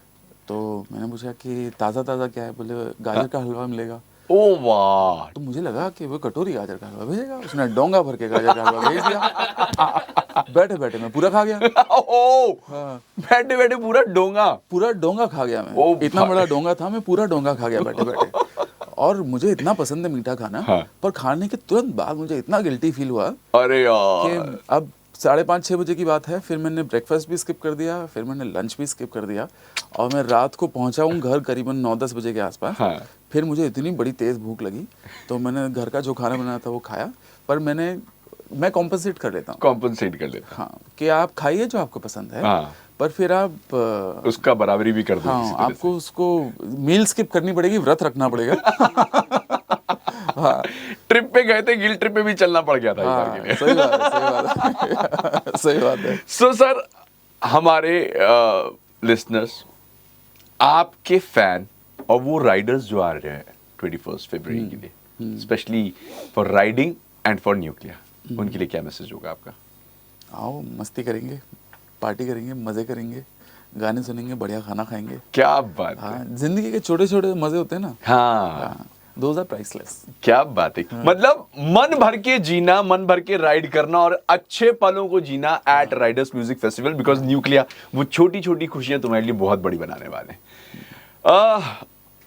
तो मैंने पूछा कि ताज़ा ताज़ा क्या है। बोले गाजर का हलवा मिलेगा। ओ वाह। तो मुझे लगा कि वो कटोरी गाजर का हलवा भेजेगा, उसने डोंगा भर के गाजर का हलवा भेज दिया। बैठे बैठे मैं पूरा खा गया। ओ हाँ, बैठे बैठे पूरा डोंगा। पूरा डोंगा खा गया मैं। ओ इतना भाई। बड़ा डोंगा था, मैं पूरा डोंगा खा गया बैठे बैठे। और मुझे इतना पसंद है मीठा खाना। हाँ। पर खाने के तुरंत बाद मुझे इतना गिल्टी फील हुआ अरे यार। कि अब 5:30-6 बजे की बात है। फिर मैंने ब्रेकफास्ट भी स्किप कर दिया, फिर मैंने लंच भी स्किप कर दिया, और मैं रात को पहुंचा हूँ घर करीबन 9-10 बजे के आसपास। हाँ। फिर मुझे इतनी बड़ी तेज़ भूख लगी तो मैंने घर का जो खाना बनाया था वो खाया। पर मैं कॉम्पनसेट कर लेता हूँ। कॉम्पनसेट कर लेता। हाँ, कि आप खाइए जो आपको पसंद है। हाँ। पर फिर आप उसका बराबरी भी कर दो हाँ, किसी तरह आपको उसको मील स्किप करनी पड़ेगी, व्रत रखना पड़ेगा। हाँ, से। ट्रिप पे गए थे, गिल ट्रिप पे भी चलना पड़ गया था एक बार के लिए। सही बात है, सही बात है। सही बात है। सो सर, हमारे लिसनर्स आपके फैन और वो राइडर्स जो आ रहे हैं 21 फरवरी के लिए, specially for riding and for nuclear, उनके लिए क्या मैसेज होगा आपका? आओ मस्ती करेंगे, पार्टी करेंगे, मज़े करेंगे, गाने सुनेंगे, बढ़िया खाना खाएंगे। क्या बात है। हाँ, जिंदगी के छोटे छोटे मज़े होते हैं ना। हाँ दोज आर प्राइसलेस। क्या बात है। मतलब मन भर के जीना, मन भर के राइड करना और अच्छे पलों को जीना at riders music festival, because न्यूक्लियर वो छोटी छोटी खुशियां तुम्हारे लिए बहुत बड़ी बनाने वाले हैं।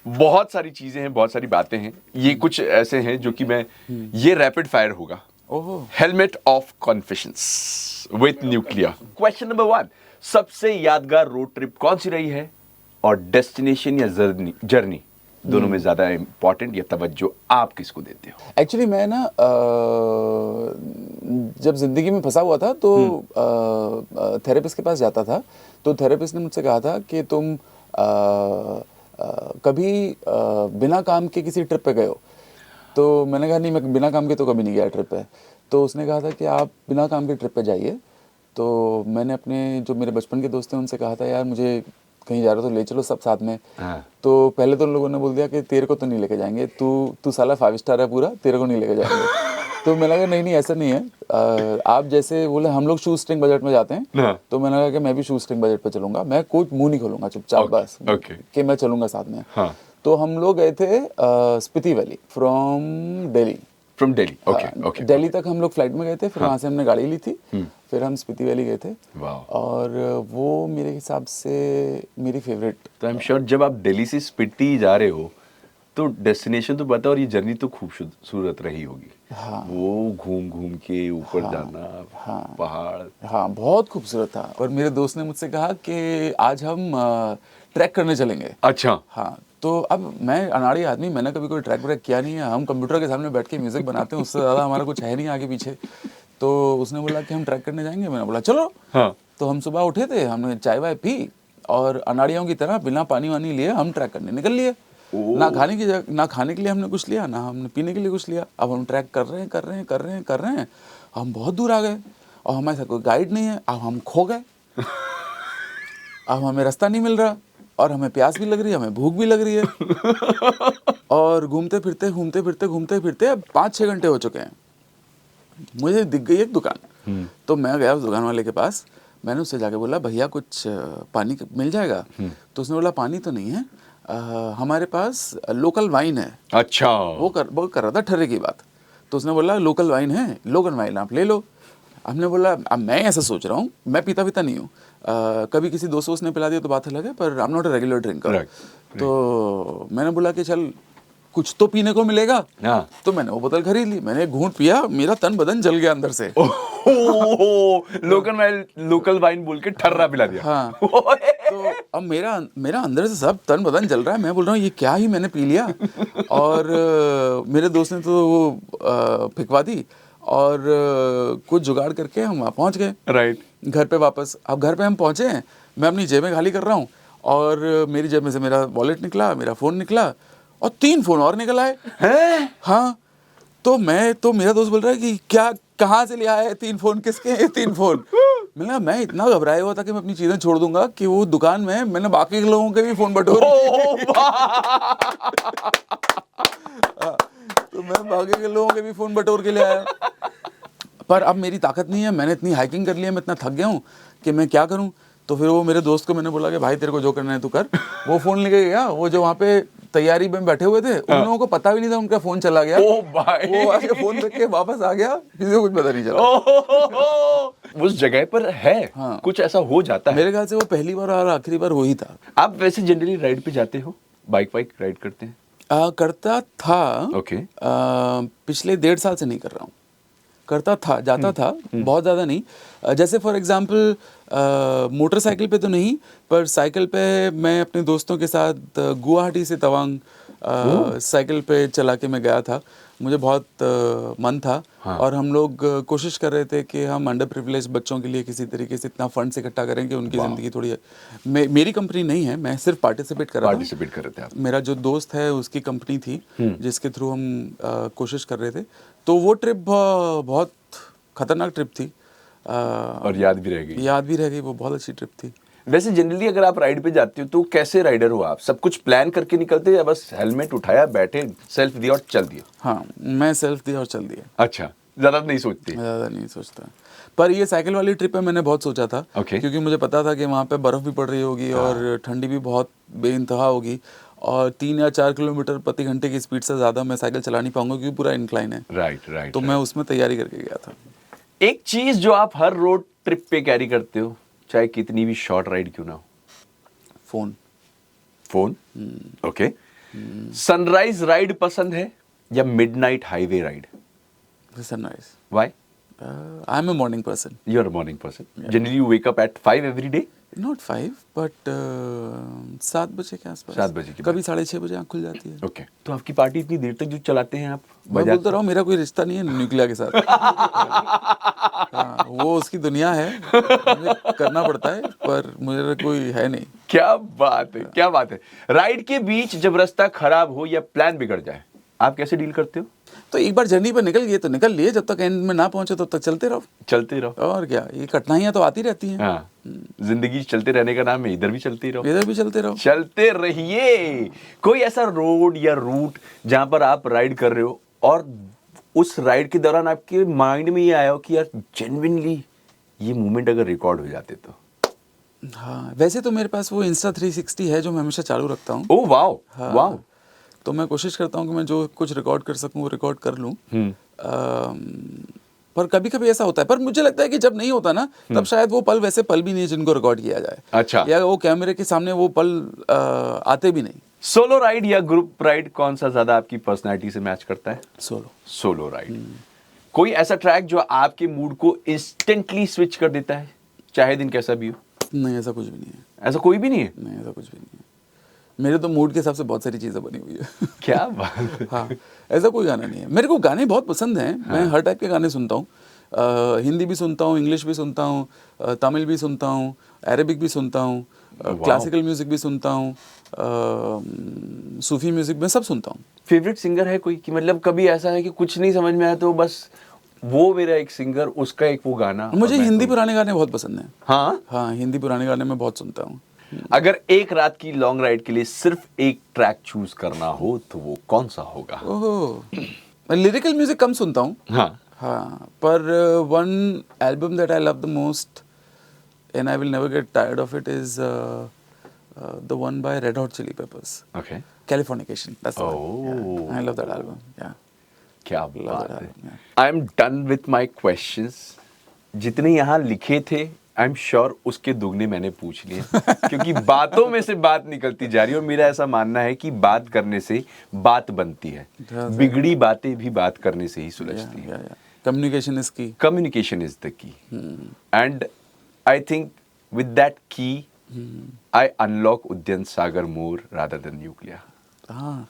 बहुत सारी चीजें हैं, बहुत सारी बातें हैं, ये कुछ ऐसे हैं जो कि मैं ये रैपिड फायर होगा। ओहो, helmet of confidence with nuclear. Question number 1, सबसे यादगार रोड ट्रिप कौन सी रही है, और डेस्टिनेशन या जर्नी दोनों में ज्यादा इंपॉर्टेंट या तवज्जो आप किसको देते हो? एक्चुअली मैं ना जब जिंदगी में फंसा हुआ था तो थेरेपिस्ट के पास जाता था। तो थेरेपिस्ट ने मुझसे कहा था कि तुम कभी बिना काम के किसी ट्रिप पे गए हो। तो मैंने कहा नहीं, मैं बिना काम के तो कभी नहीं गया ट्रिप पे। तो उसने कहा था कि आप बिना काम के ट्रिप पे जाइए। तो मैंने अपने जो मेरे बचपन के दोस्त हैं उनसे कहा था यार मुझे कहीं जा रहे हो तो ले चलो सब साथ में। हाँ। तो पहले तो उन लोगों ने बोल दिया कि तेरे को तो नहीं लेके जाएंगे, तू साला 5 स्टार है पूरा, तेरे को नहीं लेके जाएंगे। तो मैंने कहा नहीं ऐसा नहीं है। आप जैसे बोले हम लोग शू स्ट्रिंग बजट में जाते हैं। हाँ। तो मैंने कहा कि मैं भी शू स्ट्रिंग बजट पे चलूंगा, मैं कोई मुंह नहीं खोलूंगा, चुपचाप बस कि मैं चलूंगा साथ में। हाँ। तो हम लोग गए थे Spiti valley from Delhi. From Delhi. Okay okay. Delhi तक हम लोग फ्लाइट में गए थे, फिर वहाँ से हमने गाड़ी ली थी, फिर हम स्पीति वैली गए थे। और वो मेरे हिसाब से मेरी फेवरेट। तो आई एम श्योर जब आप दिल्ली से स्पीति जा रहे हो तो डेस्टिनेशन तो बता, और ये जर्नी तो खूबसूरत रही होगी। हाँ। वो घूम घूम के ऊपर जाना, हाँ। पहाड़। हाँ, बहुत खूबसूरत था। और मेरे दोस्त ने मुझसे कहा कि आज हम ट्रैक करने चलेंगे। अच्छा। हाँ, तो अब मैं अनाड़ी आदमी, मैंने कभी कोई ट्रैक व्रैक किया नहीं है। हम कंप्यूटर के सामने बैठ के म्यूजिक बनाते हैं, उससे ज़्यादा हमारा कुछ है नहीं आगे पीछे। तो उसने बोला कि हम ट्रैक करने जाएंगे। मैंने बोला चलो। हाँ। तो हम सुबह उठे थे, हमने चाय वाय पी और अनाड़ियों की तरह बिना पानी वानी लिए हम ट्रैक करने निकल लिए। ना खाने के लिए हमने कुछ लिया, ना हमने पीने के लिए कुछ लिया। अब हम ट्रैक कर रहे हैं। हम बहुत दूर आ गए और हमारे साथ कोई गाइड नहीं है। अब हम खो गए। अब हमें रास्ता नहीं मिल रहा और हमें प्यास भी लग रही है, हमें भूख भी लग रही है। और घूमते फिरते अब 5-6 घंटे हो चुके हैं। मुझे दिख गई एक दुकान। तो मैं गया उस दुकान वाले के पास। मैंने उससे जाके बोला, भैया कुछ पानी मिल जाएगा? तो उसने बोला, पानी तो नहीं है, हमारे पास लोकल वाइन है। अच्छा। वो कर रहा था ठर्रे की बात। तो उसने बोला, लोकल वाइन है, लोकल वाइन आप ले लो। हमने बोला, अब मैं ऐसा सोच रहा हूँ, मैं पीता नहीं हूँ, कभी किसी दोस्त ने पिला दिया तो बात अलग है, पर I am not a regular drinker. तो मैंने बोला कि चल कुछ तो पीने को मिलेगा। हाँ। तो मैंने वो बोतल खरीद ली, मैंने एक घूंट पिया, मेरा तन बदन जल गया अंदर से। लोकल वाइन बोल के ठर्रा पिला दिया। हाँ। तो अब मेरा अंदर से सब तन बदन जल रहा है। मैं बोल रहा हूँ ये क्या ही मैंने पी लिया। और मेरे दोस्त ने तो वो फिकवा दी और कुछ जुगाड़ करके हम वहाँ पहुँच गए। राइट। घर पे वापस। अब घर पे हम पहुँचे हैं, मैं अपनी जेबें खाली कर रहा हूँ और मेरी जेब में से मेरा वॉलेट निकला, मेरा फ़ोन निकला और 3 फ़ोन और निकल आए। हैं? हाँ। तो मेरा दोस्त बोल रहा है कि क्या, कहाँ से ले आया है 3 फ़ोन, किसके हैं 3 फ़ोन? मैं इतना घबराया हुआ था कि मैं अपनी चीज़ें छोड़ दूंगा कि वो दुकान में मैंने बाकी के लोगों के भी फ़ोन बटोरे। तो मैं बाकी के लोगों के भी फ़ोन बटोर के ले आया। पर अब मेरी ताकत नहीं है, मैंने इतनी हाइकिंग कर ली है, मैं इतना थक गया हूँ कि मैं क्या करूँ। तो फिर वो मेरे दोस्त को मैंने बोला कि भाई तेरे को जो करना है तू कर। वो फ़ोन लेके गया, वो जो वहाँ पे तैयारी में बैठे हुए थे उन लोगों को पता भी नहीं था, उनका फ़ोन चला गया। ओ भाई। वो आके फ़ोन रख के वापस आ गया, किसी को कुछ पता नहीं चला। उस जगह पर है। हाँ। कुछ ऐसा हो जाता है। मेरे ख्याल से वो पहली बार और आखिरी बार वही था। आप वैसे जनरली राइड पे जाते हो, बाइक वाइक राइड करते हैं? करता था। ओके। पिछले 1.5 साल से नहीं कर रहा हूँ। करता था, जाता था, बहुत ज़्यादा नहीं। जैसे फॉर एग्जांपल मोटरसाइकिल पे तो नहीं, पर साइकिल पे मैं अपने दोस्तों के साथ गुवाहाटी से तवांग साइकिल पे चला के मैं गया था। मुझे बहुत मन था। हाँ। और हम लोग कोशिश कर रहे थे कि हम अंडर प्रिविलेज बच्चों के लिए किसी तरीके से इतना फंड्स इकट्ठा करें कि उनकी ज़िंदगी थोड़ी मेरी कंपनी नहीं है, मैं सिर्फ पार्टिसिपेट कर रहा था। पार्टिसिपेट कर रहे थे आप? मेरा जो दोस्त है उसकी कंपनी थी जिसके थ्रू हम कोशिश कर रहे थे। तो वो ट्रिप बहुत खतरनाक ट्रिप थी। और याद भी रह गई। वो बहुत अच्छी ट्रिप थी। वैसे जनरली अगर आप राइड पे जाते हो तो कैसे राइडर हो आप? सब कुछ प्लान करके निकलते हैं या बस हेलमेट उठाया, बैठे, सेल्फ दिया और चल दिया? हाँ, मैं सेल्फ दिया और चल दिया। अच्छा, ज्यादा नहीं सोचते? ज़्यादा नहीं सोचता। पर ये साइकिल वाली ट्रिप पे मैंने बहुत सोचा था। Okay. क्योंकि मुझे पता था कि वहाँ पे बर्फ़ भी पड़ रही होगी और ठंडी भी बहुत बेइंतहा होगी और 3 या 4 किलोमीटर प्रति घंटे की स्पीड से ज़्यादा मैं साइकिल चला नहीं पाऊंगा क्योंकि पूरा इंक्लाइन है। राइट। तो मैं उसमें तैयारी करके गया था। एक चीज जो आप हर रोड ट्रिप पे कैरी करते हो, चाहे कितनी भी शॉर्ट राइड क्यों ना हो? फोन। ओके। सनराइज राइड पसंद है या midnight highway ride? Sunrise. Why? I am a morning person. You are a morning person. Generally you wake up at 5 every day? Not 5 but 7 बजे के आसपास। 7 बजे के कभी 6:30 बजे आँख खुल जाती है। ओके। तो आपकी पार्टी इतनी देर तक जो चलाते हैं आप? मैं बोलता रहा हूँ मेरा कोई रिश्ता नहीं है न्यूक्लिया के साथ। हाँ, वो उसकी दुनिया है, मुझे करना पड़ता है, पर मुझे कोई है नहीं। क्या बात है। राइड के बीच जब रास्ता खराब हो या प्लान बिगड़ जाए, आप कैसे डील करते हो? तो एक बार जर्नी पर निकल गए तो निकल लिए, जब तक एंड में ना पहुंचे तब तक चलते रहो। और क्या, ये कठिनाइयां तो आती रहती हैं। हाँ, जिंदगी चलते रहने का नाम है, इधर भी चलते रहो। चलते रहिए। कोई ऐसा रोड या रूट जहां पर आप राइड कर रहे हो और उस राइड के दौरान आपके माइंड में ये आया हो कि यार जेन्युइनली ये मोमेंट अगर रिकॉर्ड हो जाते तो? हाँ, वैसे तो मेरे पास वो इंस्टा 360 है जो मैं हमेशा चालू रखता हूँ। Oh wow. हाँ, वाओ। तो मैं कोशिश करता हूँ कि मैं जो कुछ रिकॉर्ड कर सकूँ वो रिकॉर्ड कर लूँ। पर कभी कभी ऐसा होता है, पर मुझे लगता है कि जब नहीं होता ना तब शायद वो पल वैसे पल भी नहीं जिनको रिकॉर्ड किया जाए। अच्छा। या वो कैमरे के सामने वो पल आते भी नहीं। सोलो राइड या ग्रुप राइड, कौन सा ज्यादा आपकी पर्सनैलिटी से मैच करता है? सोलो। Solo ride. कोई ऐसा ट्रैक जो आपके मूड को इंस्टेंटली स्विच कर देता है, चाहे दिन कैसा भी हो? नहीं, ऐसा कुछ भी नहीं है। ऐसा कोई भी नहीं है? नहीं, ऐसा कुछ भी नहीं है। मेरे तो मूड के हिसाब से बहुत सारी चीज़ें बनी हुई है। क्या बात। हाँ, ऐसा कोई गाना नहीं है। मेरे को गाने बहुत पसंद हैं। मैं हर टाइप के गाने सुनता हूँ। हिंदी भी सुनता हूँ, इंग्लिश भी सुनता हूँ, तमिल भी सुनता हूँ, अरेबिक भी सुनता हूँ, क्लासिकल म्यूज़िक भी सुनता हूँ, सूफी म्यूज़िक में सब सुनता हूँ। फेवरेट सिंगर है कोई, कि मतलब कभी ऐसा है कि कुछ नहीं समझ में आया तो बस वो मेरा एक सिंगर, उसका एक वो गाना? मुझे हिंदी पुराने गाने बहुत पसंद हैं। हाँ हाँ, हिंदी पुराने गाने मैं बहुत सुनता हूँ। अगर एक रात की लॉन्ग राइड के लिए सिर्फ एक ट्रैक चूज करना हो तो वो कौन सा होगा? ओहो, मैं लिरिकल म्यूज़िक कम सुनता हूँ। हाँ हाँ, पर one album that I love the most and I will never get tired of it is the one by red hot chili peppers, okay. Californication. That's the Oh. One. I love that album. या क्या Love बात that है। album, yeah. I am done with my questions. जितने यहाँ लिखे थे I am sure उसके दुगने मैंने पूछ लिए, क्योंकि बातों में से बात निकलती जा रही है और मेरा ऐसा मानना है कि बात करने से बात बनती है, बिगड़ी बातें भी बात करने से ही सुलझती है। कम्युनिकेशन इज की। Communication is the key. And I think with that key, I unlock Udyan Sagar more rather than nuclear. हाँ,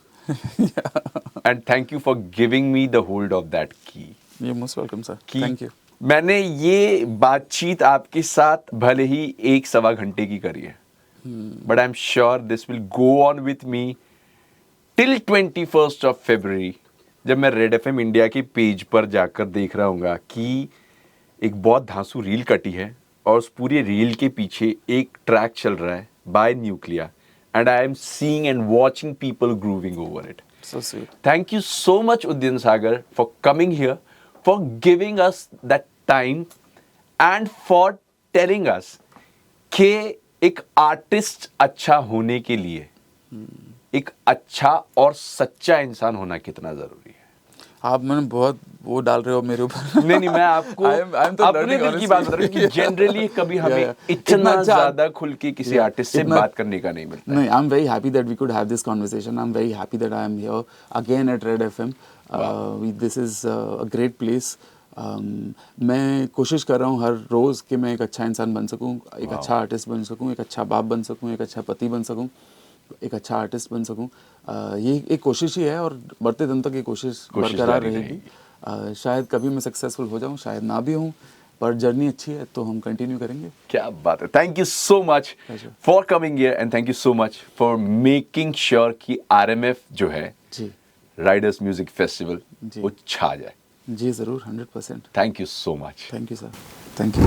And thank you for giving me the hold of that key. you're most welcome sir. Key. Thank you. मैंने ये बातचीत आपके साथ भले ही 1-1.25 घंटे की करी है, but I am sure this will go on with me till 21st of February, जब मैं रेड एफएम इंडिया के पेज पर जाकर देख रहा हूँगा कि एक बहुत धांसू रील कटी है और उस पूरी रील के पीछे एक ट्रैक चल रहा है bye nuclear, and I am seeing and watching people grooving over it. So sweet. Thank you so much, Udyan Sagar, for coming here, for giving us that time and for telling us कि एक artist अच्छा होने के लिए एक अच्छा और सच्चा इंसान होना कितना जरूरी है. आप मैंने बहुत वो डाल रहे हो मेरे ऊपर. नहीं मैं आपको I'm तो अपने learning दिल की बात बता रहा हूँ कि जनरली कभी हमें इतना ज्यादा खुल के किसी आर्टिस्ट से बात करने का नहीं मिलता. No, I'm very happy that we could have this conversation. I'm very happy that I am here again at Red FM. This is a great place. मैं कोशिश कर रहा हूँ हर रोज़ कि मैं एक अच्छा इंसान बन सकूँ, एक अच्छा आर्टिस्ट बन सकूँ, एक अच्छा बाप बन सकूँ, एक अच्छा पति बन सकूँ, एक अच्छा आर्टिस्ट बन सकूँ. ये एक कोशिश ही है और बढ़ते दिन तक ये कोशिश बरकरार रहेगी. शायद कभी मैं सक्सेसफुल हो जाऊँ, शायद ना भी हूँ, पर जर्नी अच्छी है तो हम कंटिन्यू करेंगे. क्या बात है. Thank you so much for coming here and thank you so much for making sure कि RMF जो है जी, राइडर्स म्यूजिक फेस्टिवल जी. वो छा जाए. जी ज़रूर, 100%. Thank you so much. Thank you sir. Thank you.